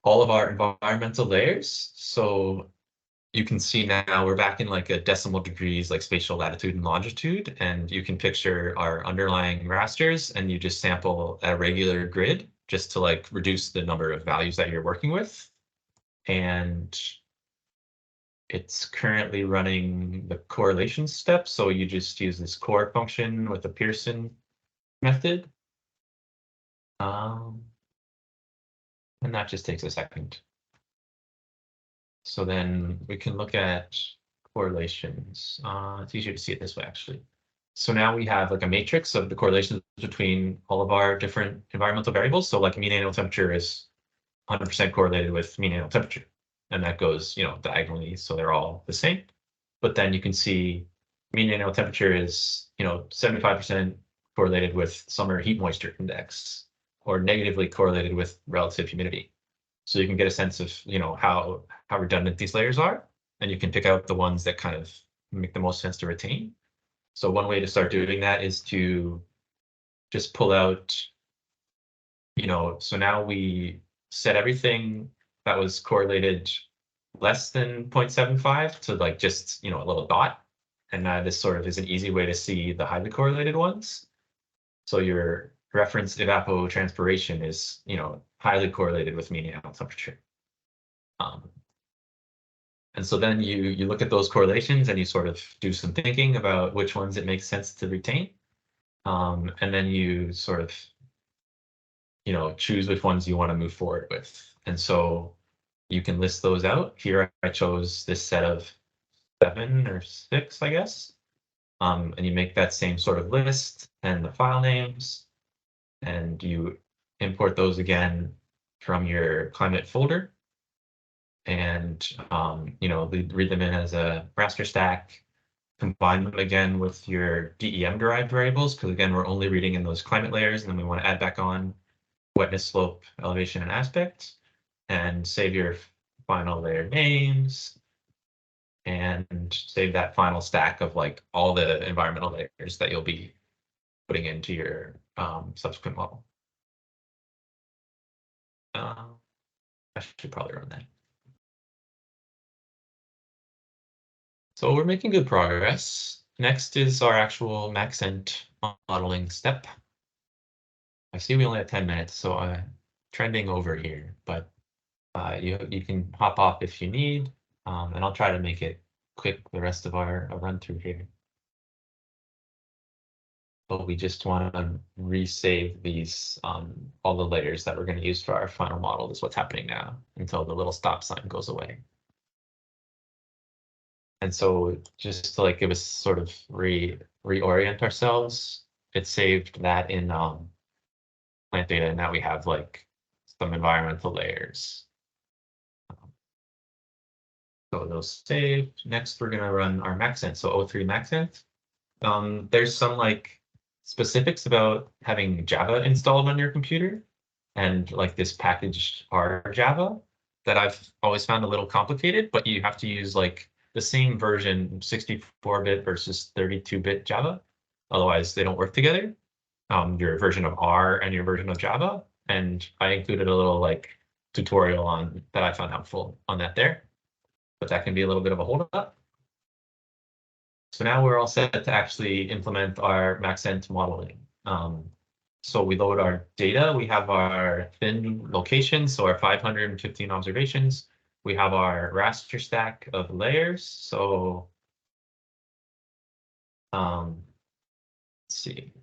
all of our environmental layers. So you can see now we're back in like a decimal degrees, like spatial latitude and longitude, and you can picture our underlying rasters, and you just sample a regular grid just to like reduce the number of values that you're working with. And it's currently running the correlation step. So you just use this core function with the Pearson method. And that just takes a second. So then we can look at correlations. It's easier to see it this way, actually. So now we have like a matrix of the correlations between all of our different environmental variables. So like mean annual temperature is 100% correlated with mean annual temperature. And that goes, diagonally, so they're all the same. But then you can see mean annual temperature is, 75% correlated with summer heat moisture index, or negatively correlated with relative humidity. So you can get a sense of, how redundant these layers are, and you can pick out the ones that kind of make the most sense to retain. So one way to start doing that is to just pull out, so now we set everything that was correlated less than 0.75 to like just, a little dot. And this sort of is an easy way to see the highly correlated ones. So your reference evapotranspiration is, highly correlated with mean annual temperature. And so then you look at those correlations and you sort of do some thinking about which ones it makes sense to retain. And then you sort of, choose which ones you want to move forward with. And so you can list those out. Here I chose this set of 7 or 6, I guess. And you make that same sort of list and the file names, and you import those again from your climate folder. And, read them in as a raster stack, combine them again with your DEM derived variables, because again, we're only reading in those climate layers, and then we want to add back on wetness, slope, elevation, and aspect, and save your final layer names, and save that final stack of like all the environmental layers that you'll be putting into your subsequent model. I should probably run that. So we're making good progress. Next is our actual Maxent modeling step. I see we only have 10 minutes, so I'm trending over here, but you can hop off if you need, and I'll try to make it quick the rest of our run through here. But we just want to resave these, all the layers that we're going to use for our final model is what's happening now until the little stop sign goes away. And so just to like give us sort of reorient ourselves, it saved that in plant data, and now we have like some environmental layers. So those saved. Next, we're gonna run our Maxent, so O3 Maxent. There's some like specifics about having Java installed on your computer, and like this package R Java that I've always found a little complicated, but you have to use like the same version, 64-bit versus 32-bit Java. Otherwise, they don't work together. Your version of R and your version of Java. And I included a little like tutorial on that I found helpful on that there. But that can be a little bit of a holdup. So now we're all set to actually implement our Maxent modeling. So we load our data. We have our thin location, so our 515 observations. We have our raster stack of layers. So let's see.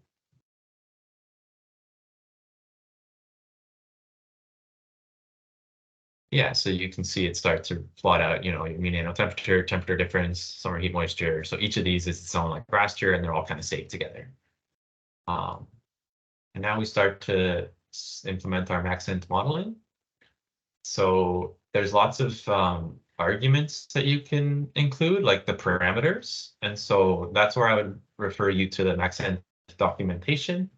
Yeah, so you can see it start to plot out, your mean annual temperature, temperature difference, summer heat moisture. So each of these is its own like raster, and they're all kind of saved together. And now we start to implement our Maxent modeling. So there's lots of arguments that you can include, like the parameters. And so that's where I would refer you to the Maxent documentation.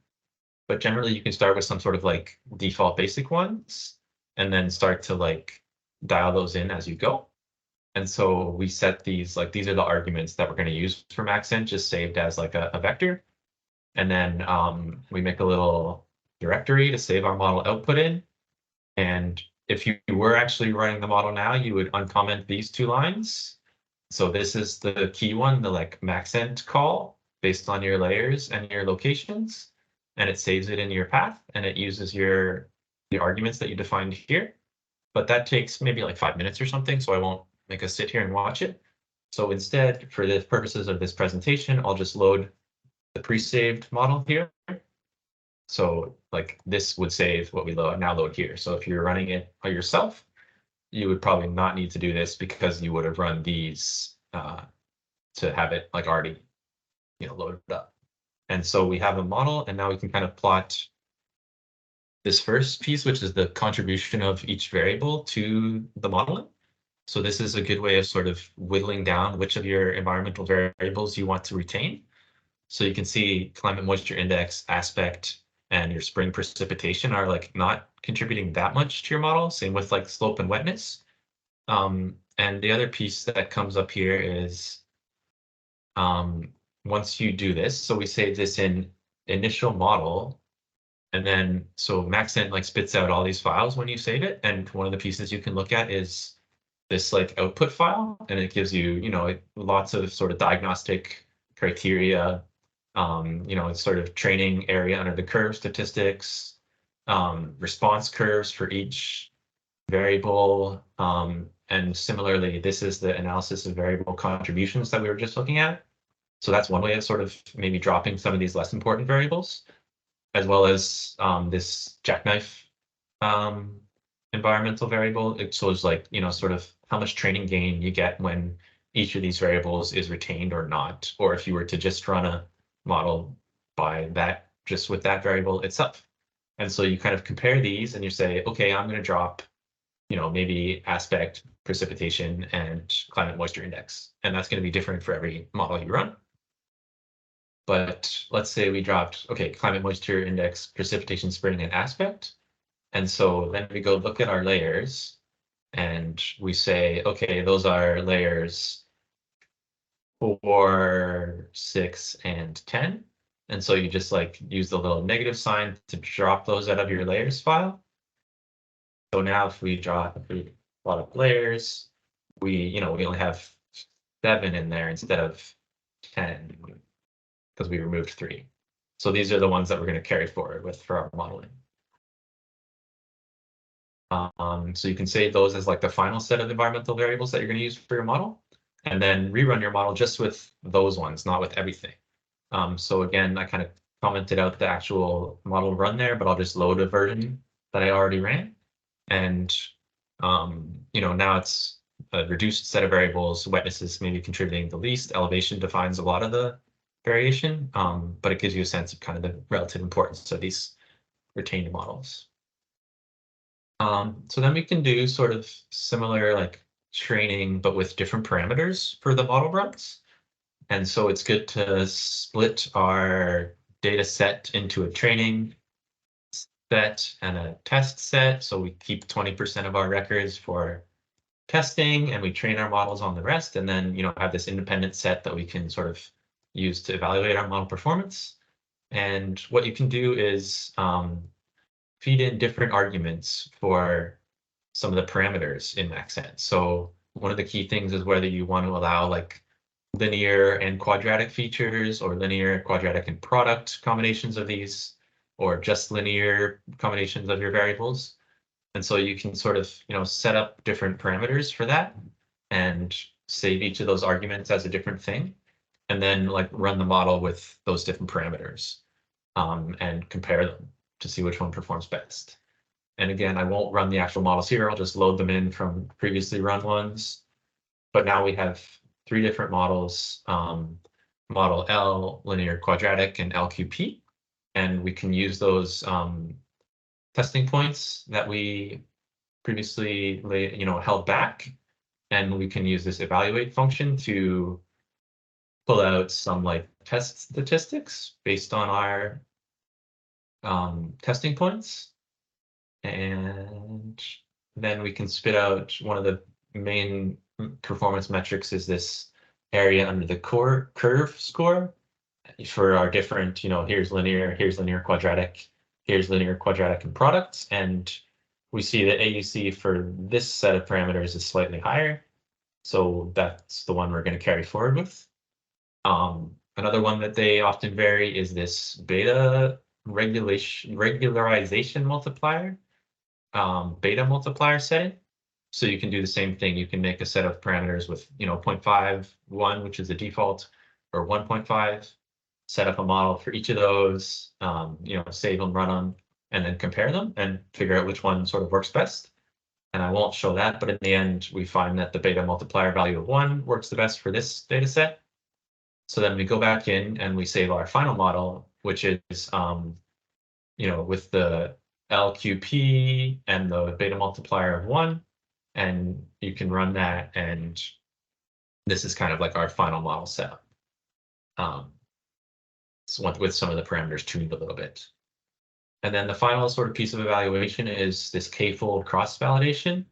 But generally, you can start with some sort of like default basic ones, and then start to like dial those in as you go. And so we set these, like these are the arguments that we're going to use for Maxent, just saved as like a vector. And then we make a little directory to save our model output in. And if you were actually running the model now, you would uncomment these 2 lines. So this is the key one, the like Maxent call based on your layers and your locations. And it saves it in your path, and it uses the arguments that you defined here. But that takes maybe like 5 minutes or something, so I won't make us sit here and watch it. So instead, for the purposes of this presentation, I'll just load the pre-saved model here. So like this would save what we now load here. So if you're running it by yourself, you would probably not need to do this because you would have run these to have it like already, loaded up. And so we have a model, and now we can kind of plot this first piece, which is the contribution of each variable to the modeling. So this is a good way of sort of whittling down which of your environmental variables you want to retain. So you can see climate moisture index, aspect, and your spring precipitation are like not contributing that much to your model. Same with like slope and wetness. And the other piece that comes up here is once you do this, so we save this in initial model, and then so Maxent like spits out all these files when you save it, and one of the pieces you can look at is this like output file, and it gives you, you know, lots of sort of diagnostic criteria, you know, it's sort of training area under the curve statistics, response curves for each variable, and similarly, this is the analysis of variable contributions that we were just looking at. So that's one way of sort of maybe dropping some of these less important variables, as well as this jackknife environmental variable. It shows like, you know, sort of how much training gain you get when each of these variables is retained or not, or if you were to just run a model by that, just with that variable itself. And so you kind of compare these and you say, okay, I'm going to drop, you know, maybe aspect, precipitation, and climate moisture index. And that's going to be different for every model you run. But let's say we dropped, okay, climate moisture index, precipitation, spring, and aspect. And so then we go look at our layers and we say, okay, those are layers 4, 6, and 10. And so you just like use the little negative sign to drop those out of your layers file. So now if we plot up layers, we only have 7 in there instead of 10 because we removed 3. So these are the ones that we're going to carry forward with for our modeling. So you can save those as like the final set of environmental variables that you're going to use for your model, and then rerun your model just with those ones, not with everything. So again, I kind of commented out the actual model run there, but I'll just load a version that I already ran. And you know, now it's a reduced set of variables. Wetness is maybe contributing the least. Elevation defines a lot of the variation, but it gives you a sense of kind of the relative importance of these retained models. So then we can do sort of similar like training, but with different parameters for the model runs. And so it's good to split our data set into a training set and a test set. So we keep 20% of our records for testing and we train our models on the rest, and then, you know, have this independent set that we can sort of use to evaluate our model performance. And what you can do is feed in different arguments for some of the parameters in Maxent. So one of the key things is whether you want to allow like linear and quadratic features, or linear, quadratic, and product combinations of these, or just linear combinations of your variables. And so you can sort of, you know, set up different parameters for that and save each of those arguments as a different thing, and then like run the model with those different parameters and compare them to see which one performs best. And again, I won't run the actual models here. I'll just load them in from previously run ones. But now we have 3 different models, model L, linear, quadratic, and LQP. And we can use those testing points that we previously held back. And we can use this evaluate function to pull out some like test statistics based on our testing points. And then we can spit out one of the main performance metrics is this area under the curve score for our different, you know, here's linear, quadratic, and products. And we see that AUC for this set of parameters is slightly higher. So that's the one we're going to carry forward with. Another one that they often vary is this beta regularization multiplier, beta multiplier setting. So you can do the same thing. You can make a set of parameters with, you know, 0.51, which is the default, or 1.5, set up a model for each of those, you know, save them, run them, and then compare them and figure out which one sort of works best. And I won't show that, but in the end, we find that the beta multiplier value of 1 works the best for this data set. So then we go back in and we save our final model, which is, you know, with the LQP and the beta multiplier of 1, and you can run that, and this is kind of like our final model setup. So with some of the parameters tuned a little bit. And then the final sort of piece of evaluation is this k-fold cross validation.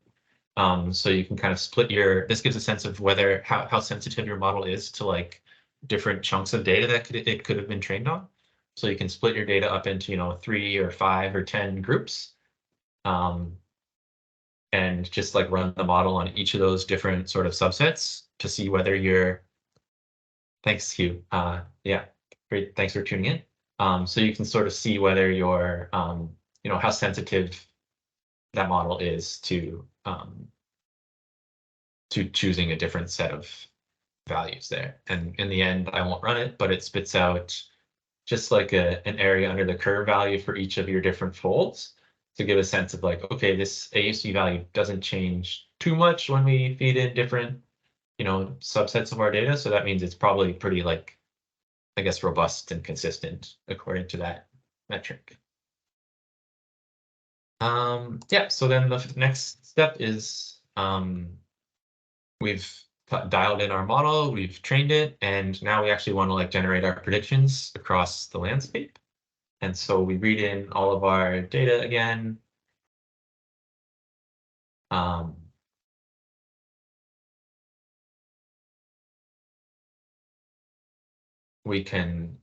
So you can kind of split this gives a sense of whether how sensitive your model is to like different chunks of data that it could have been trained on. So you can split your data up into, 3 or 5 or 10 groups. And just like run the model on each of those different sort of subsets to see whether thanks, Hugh. Yeah, great. Thanks for tuning in. So you can sort of see whether you're, how sensitive that model is to choosing a different set of values there. And in the end, I won't run it, but it spits out just like an area under the curve value for each of your different folds to give a sense of like, okay, this AUC value doesn't change too much when we feed in different, subsets of our data. So that means it's probably pretty like, I guess, robust and consistent according to that metric. Yeah, so then the next step is we've dialed in our model, we've trained it, and now we actually want to like generate our predictions across the landscape. And so we read in all of our data again. We can.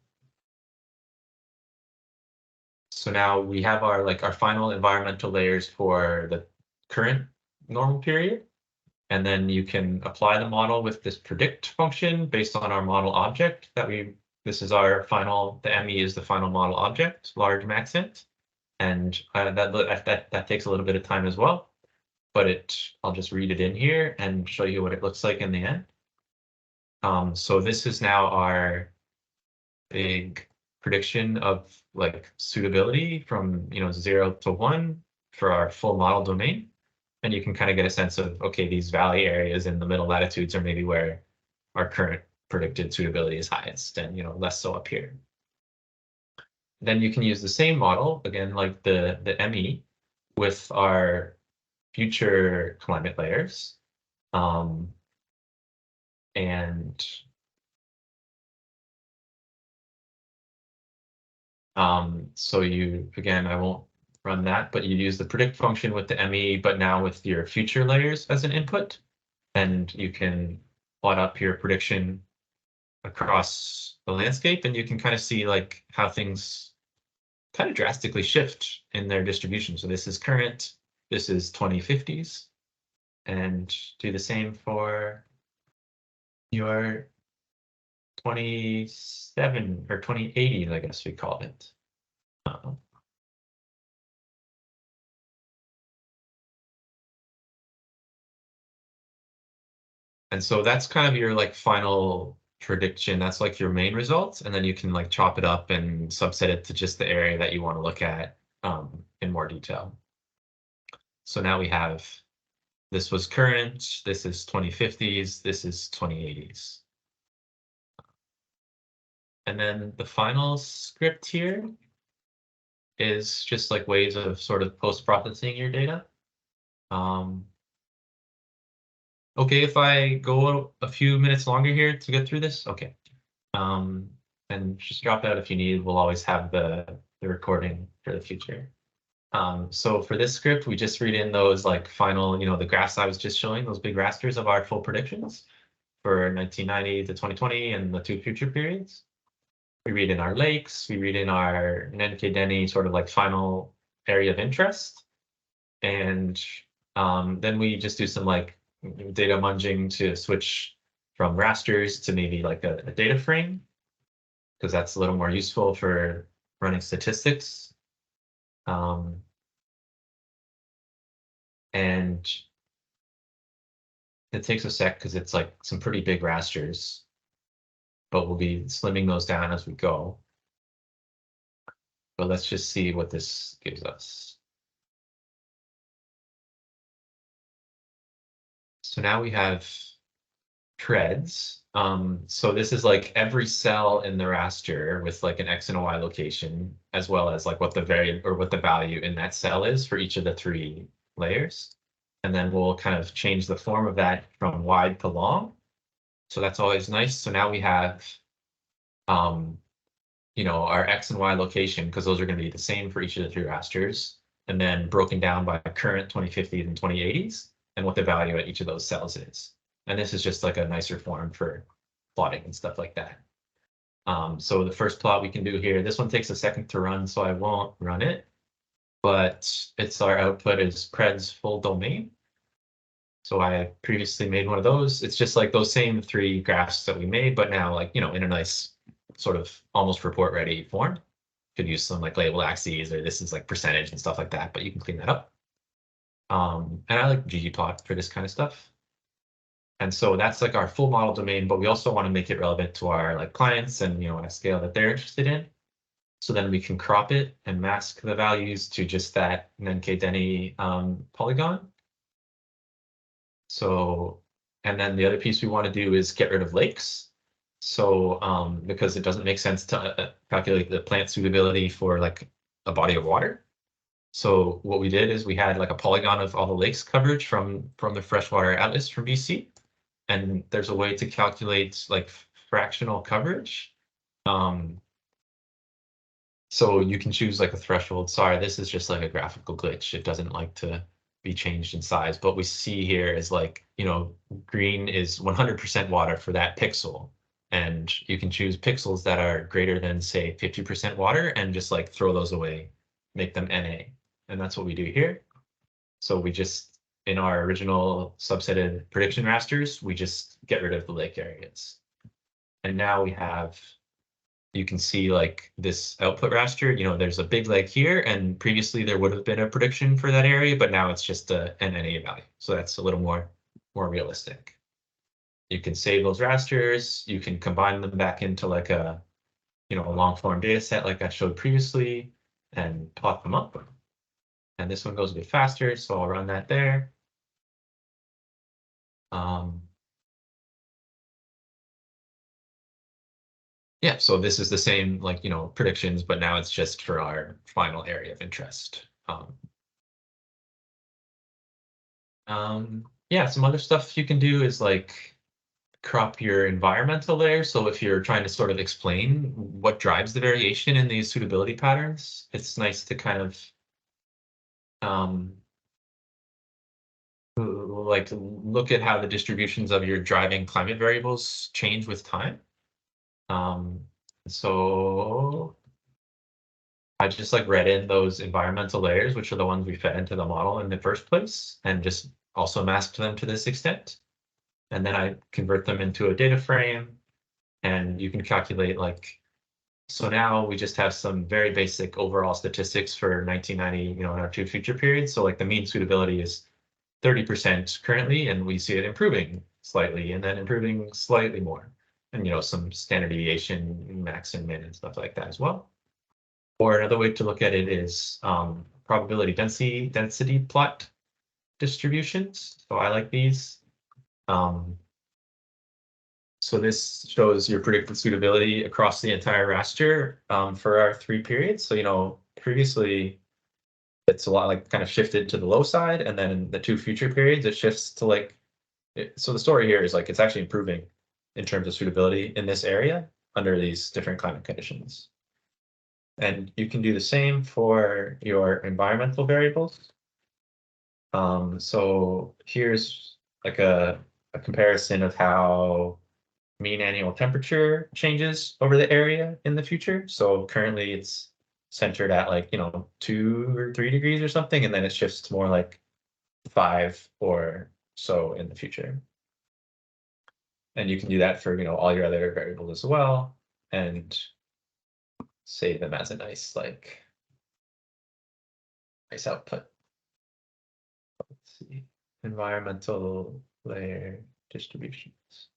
So now we have our final environmental layers for the current normal period. And then you can apply the model with this predict function based on our model object this is our final, the ME is the final model object, large Maxent. And that takes a little bit of time as well, but I'll just read it in here and show you what it looks like in the end. So this is now our big prediction of like suitability from 0 to 1 for our full model domain. And you can kind of get a sense of, okay, these valley areas in the middle latitudes are maybe where our current predicted suitability is highest and less so up here. Then you can use the same model, again, like the ME with our future climate layers. So again, I won't run that, but you use the predict function with the ME, but now with your future layers as an input, and you can plot up your prediction across the landscape, and you can kind of see like how things kind of drastically shift in their distribution. So this is current, this is 2050s, and do the same for your 27 or 2080, I guess we called it. And so that's kind of your like final prediction. That's like your main results, and then you can like chop it up and subset it to just the area that you want to look at in more detail. So now we have, this was current, this is 2050s, this is 2080s. And then the final script here is just like ways of sort of post-processing your data. Okay, if I go a few minutes longer here to get through this, okay. And just drop out if you need. We'll always have the recording for the future. So for this script, we just read in those like final, the graphs I was just showing, those big rasters of our full predictions for 1990 to 2020 and the 2 future periods. We read in our lakes, we read in our Nenkei sort of like final area of interest. And then we just do some like data munging to switch from rasters to maybe like a data frame, because that's a little more useful for running statistics. And it takes a sec because it's like some pretty big rasters, but we'll be slimming those down as we go. But let's just see what this gives us. So now we have treads. So this is like every cell in the raster with like an X and a Y location, as well as like what the value in that cell is for each of the 3 layers. And then we'll kind of change the form of that from wide to long. So that's always nice. So now we have, you know, our X and Y location, because those are going to be the same for each of the 3 rasters, and then broken down by current 2050s and 2080s, and what the value at each of those cells is. And this is just like a nicer form for plotting and stuff like that. So the first plot we can do here, this one takes a second to run, so I won't run it, but it's our output is Pred's full domain. So I previously made one of those. It's just like those same 3 graphs that we made, but now like, you know, in a nice sort of almost report ready form. Could use some like label axes, or this is like percentage and stuff like that, but you can clean that up. And I like ggplot for this kind of stuff. And so that's like our full model domain, but we also want to make it relevant to our like clients and, you know, a scale that they're interested in. So then we can crop it and mask the values to just that Menke-Denny polygon. So, and then the other piece we want to do is get rid of lakes. So because it doesn't make sense to calculate the plant suitability for like a body of water. So what we did is we had like a polygon of all the lakes coverage from the freshwater atlas from BC. And there's a way to calculate like fractional coverage. So you can choose like a threshold. Sorry, this is just like a graphical glitch. It doesn't like to be changed in size. But we see here is like, you know, green is 100% water for that pixel. And you can choose pixels that are greater than, say, 50% water and just like throw those away, make them NA. And that's what we do here. So we just, in our original subsetted prediction rasters, we just get rid of the lake areas. And now we have, you can see like this output raster, you know, there's a big lake here, and previously there would have been a prediction for that area, but now it's just an NA value. So that's a little more realistic. You can save those rasters, you can combine them back into like a, you know, a long form data set like I showed previously and plot them up. And this one goes a bit faster, so I'll run that there. Yeah, so this is the same, like, you know, predictions, but now it's just for our final area of interest. Yeah, some other stuff you can do is like crop your environmental layer. So if you're trying to sort of explain what drives the variation in these suitability patterns, it's nice to kind of like look at how the distributions of your driving climate variables change with time. So I just like read in those environmental layers, which are the ones we fed into the model in the first place, and just also masked them to this extent. And then I convert them into a data frame, and you can calculate like, so now we just have some very basic overall statistics for 1990, you know, in our 2 future periods. So like the mean suitability is 30% currently, and we see it improving slightly and then improving slightly more. And, you know, some standard deviation, max and min and stuff like that as well. Or another way to look at it is probability density plot distributions. So I like these. So this shows your predicted suitability across the entire raster for our 3 periods. So, you know, previously it's a lot like kind of shifted to the low side, and then in the 2 future periods it shifts to like, so the story here is like it's actually improving in terms of suitability in this area under these different climate conditions. And you can do the same for your environmental variables. So here's like a comparison of how mean annual temperature changes over the area in the future. So currently it's centered at like, you know, 2 or 3 degrees or something, and then it shifts to more like 5 or so in the future. And you can do that for, you know, all your other variables as well, and save them as a nice like nice output. Let's see, environmental layer distributions.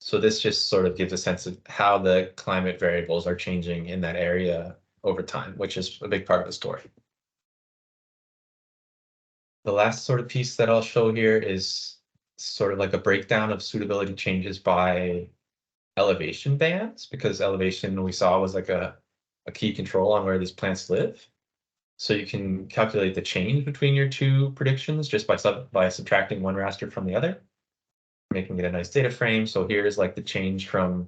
So this just sort of gives a sense of how the climate variables are changing in that area over time, which is a big part of the story. The last sort of piece that I'll show here is sort of like a breakdown of suitability changes by elevation bands, because elevation we saw was like a key control on where these plants live. So you can calculate the change between your 2 predictions just by subtracting one raster from the other, making it a nice data frame. So here's like the change from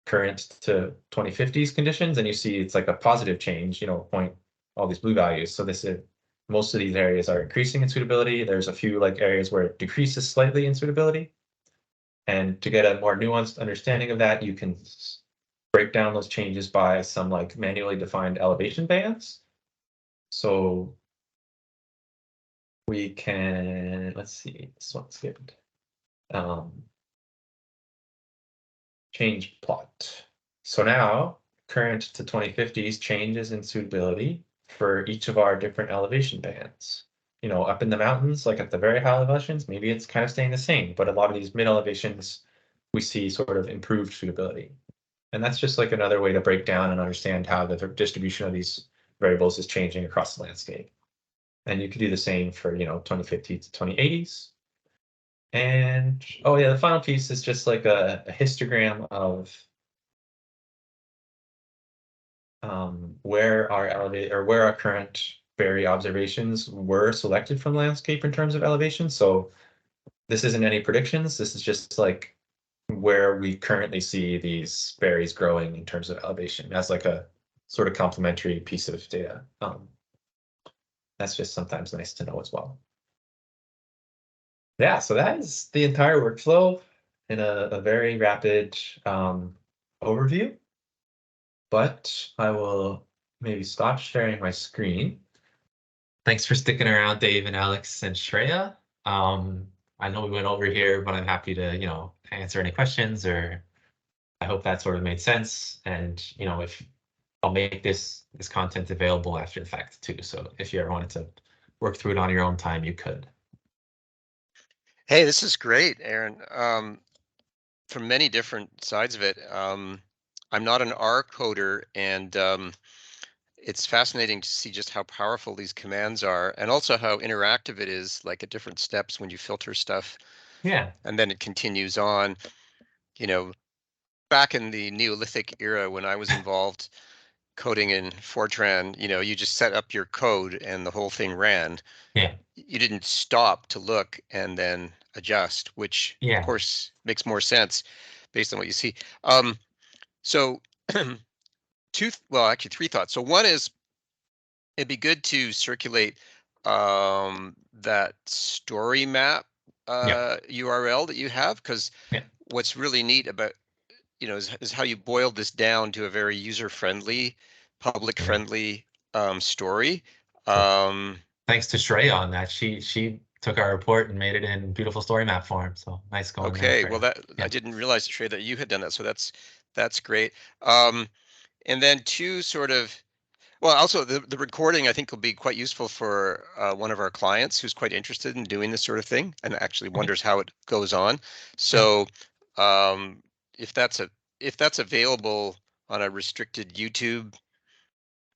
current to 2050s conditions, and you see it's like a positive change, you know, all these blue values. So this is, most of these areas are increasing in suitability. There's a few like areas where it decreases slightly in suitability. And to get a more nuanced understanding of that, you can break down those changes by some like manually defined elevation bands. So we can, let's see, this one skipped. Change plot. So now current to 2050s changes in suitability for each of our different elevation bands. You know, up in the mountains, like at the very high elevations, maybe it's kind of staying the same, but a lot of these mid elevations, we see sort of improved suitability. And that's just like another way to break down and understand how the distribution of these variables is changing across the landscape. And you could do the same for, you know, 2050 to 2080s. And oh yeah, the final piece is just like a histogram of where our current berry observations were selected from the landscape in terms of elevation. So this isn't any predictions. This is just like where we currently see these berries growing in terms of elevation as like a sort of complementary piece of data. That's just sometimes nice to know as well. Yeah, so that is the entire workflow in a very rapid overview. But I will maybe stop sharing my screen. Thanks for sticking around, Dave and Alex and Shreya. I know we went over here, but I'm happy to, you know, answer any questions, or I hope that sort of made sense. And, you know, if I'll make this content available after the fact too. So if you ever wanted to work through it on your own time, you could. Hey, this is great, Aaron. From many different sides of it. I'm not an R coder, and it's fascinating to see just how powerful these commands are, and also how interactive it is, like at different steps when you filter stuff. Yeah. And then it continues on. You know, back in the Neolithic era when I was involved coding in Fortran, you know, you just set up your code and the whole thing ran. Yeah. You didn't stop to look and then adjust, which Yeah. of course makes more sense based on what you see. So actually three thoughts. So one is, it'd be good to circulate that story map URL that you have, because what's really neat about, you know, is how you boiled this down to a very user-friendly, public-friendly story. Thanks to Shreya on that. She took our report and made it in beautiful story map form. So nice going. Okay, well I didn't realize, Trey, that you had done that. So that's great. And then two sort of, well, also the recording I think will be quite useful for one of our clients who's quite interested in doing this sort of thing and actually wonders how it goes on. So if that's available on a restricted YouTube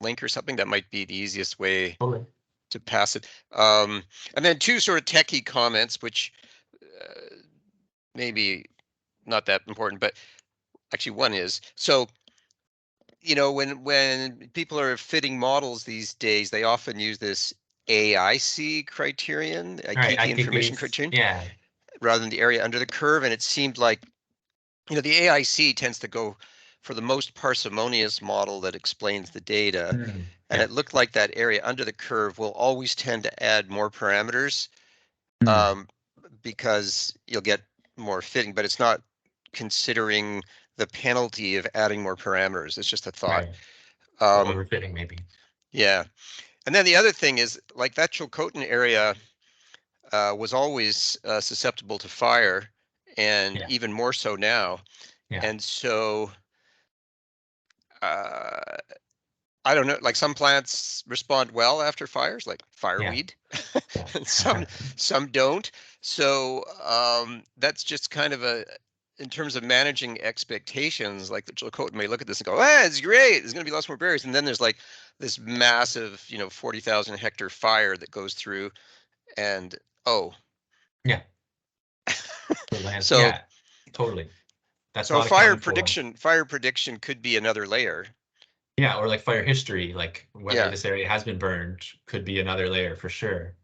link or something, that might be the easiest way to pass it. And then two sort of techie comments, which maybe not that important, but actually one is. So, you know, when people are fitting models these days, they often use this AIC criterion, key information criterion, rather than the area under the curve. And it seemed like, you know, the AIC tends to go for the most parsimonious model that explains the data. And it looked like that area under the curve will always tend to add more parameters because you'll get more fitting, but it's not considering the penalty of adding more parameters. It's just a thought. Overfitting maybe. Yeah. And then the other thing is, like, that Chilcotin area was always susceptible to fire, and even more so now. And so I don't know, like some plants respond well after fires, like fireweed, and some don't. So that's just kind of in terms of managing expectations, like the Chilcotin may look at this and go, it's great, there's going to be lots more berries. And then there's like this massive, you know, 40,000 hectare fire that goes through, and so totally. That's so fire prediction could be another layer. Yeah, or like fire history, like whether this area has been burned could be another layer for sure.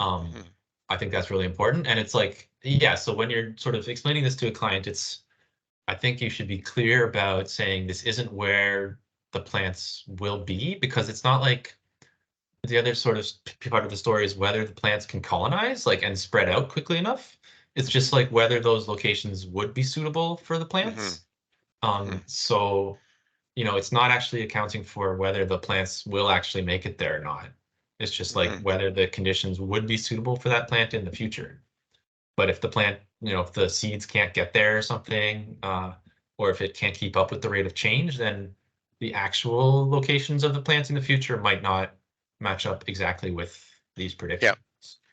I think that's really important. And it's like, so when you're sort of explaining this to a client, it's I think you should be clear about saying this isn't where the plants will be, because it's not like the other sort of part of the story is whether the plants can colonize like and spread out quickly enough. It's just like whether those locations would be suitable for the plants. So, you know, it's not actually accounting for whether the plants will actually make it there or not. It's just like whether the conditions would be suitable for that plant in the future. But if the plant, you know, if the seeds can't get there or something, or if it can't keep up with the rate of change, then the actual locations of the plants in the future might not match up exactly with these predictions.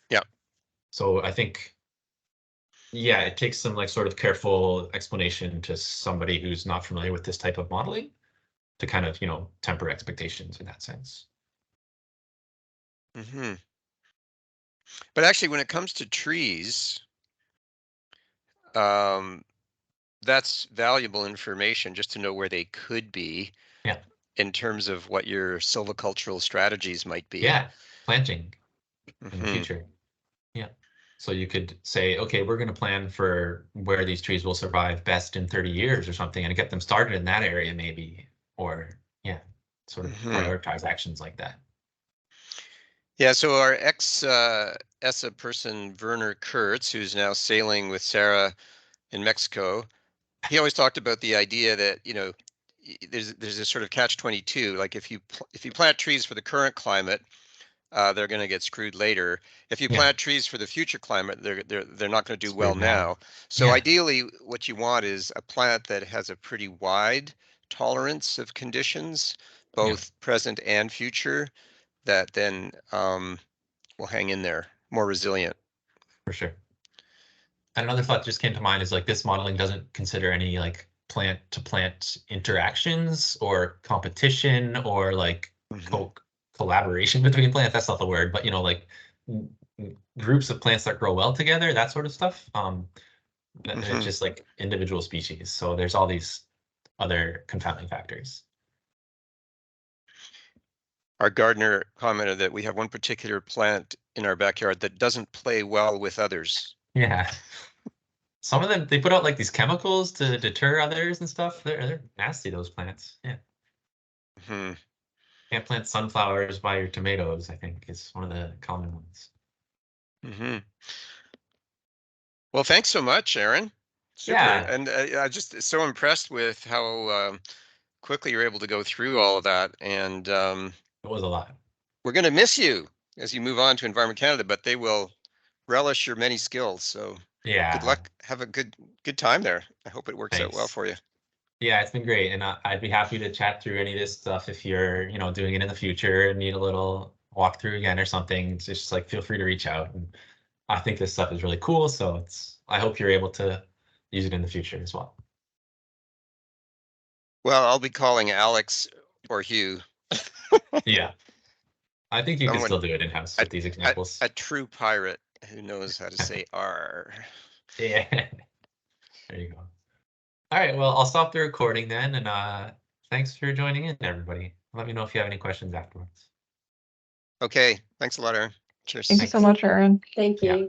Yeah. So I think, yeah, it takes some like sort of careful explanation to somebody who's not familiar with this type of modeling to kind of, you know, temper expectations in that sense. But actually, when it comes to trees, that's valuable information just to know where they could be. Yeah. In terms of what your silvicultural strategies might be. Yeah, planting in the future. Yeah. So you could say, okay, we're going to plan for where these trees will survive best in 30 years or something and get them started in that area maybe, or yeah, sort of prioritize actions like that. Yeah, so our ESSA person, Werner Kurtz, who's now sailing with Sarah in Mexico, he always talked about the idea that, you know, there's this sort of catch-22. Like if you plant trees for the current climate, they're going to get screwed later. If you plant trees for the future climate, they're not going to do well now. So ideally, what you want is a plant that has a pretty wide tolerance of conditions, both present and future, that then will hang in there, more resilient. For sure. And another thought just came to mind is like this modeling doesn't consider any like plant to plant interactions or competition or like collaboration between plants. That's not the word, but you know, like groups of plants that grow well together, that sort of stuff. It's just like individual species. So there's all these other confounding factors. Our gardener commented that we have one particular plant in our backyard that doesn't play well with others. Yeah. Some of them, they put out like these chemicals to deter others and stuff. They're nasty, those plants. Yeah. Can't plant sunflowers by your tomatoes, I think, is one of the common ones. Well, thanks so much, Aaron. Super. Yeah. And I'm just so impressed with how quickly you're able to go through all of that. And it was a lot. We're going to miss you as you move on to Environment Canada, but they will relish your many skills. So yeah, good luck. Have a good time there. I hope it works out well for you. Yeah, it's been great. And I'd be happy to chat through any of this stuff if you're, you know, doing it in the future and need a little walkthrough again or something. Just like feel free to reach out. And I think this stuff is really cool. So I hope you're able to use it in the future as well. Well, I'll be calling Alex or Hugh. Yeah. I think you can still do it in-house with these examples. A true pirate who knows how to say R. Yeah. There you go. All right, well, I'll stop the recording then, and thanks for joining in, everybody. Let me know if you have any questions afterwards. Okay, thanks a lot, Aaron. Cheers. Thank you so much, Aaron. Thank you. Yeah.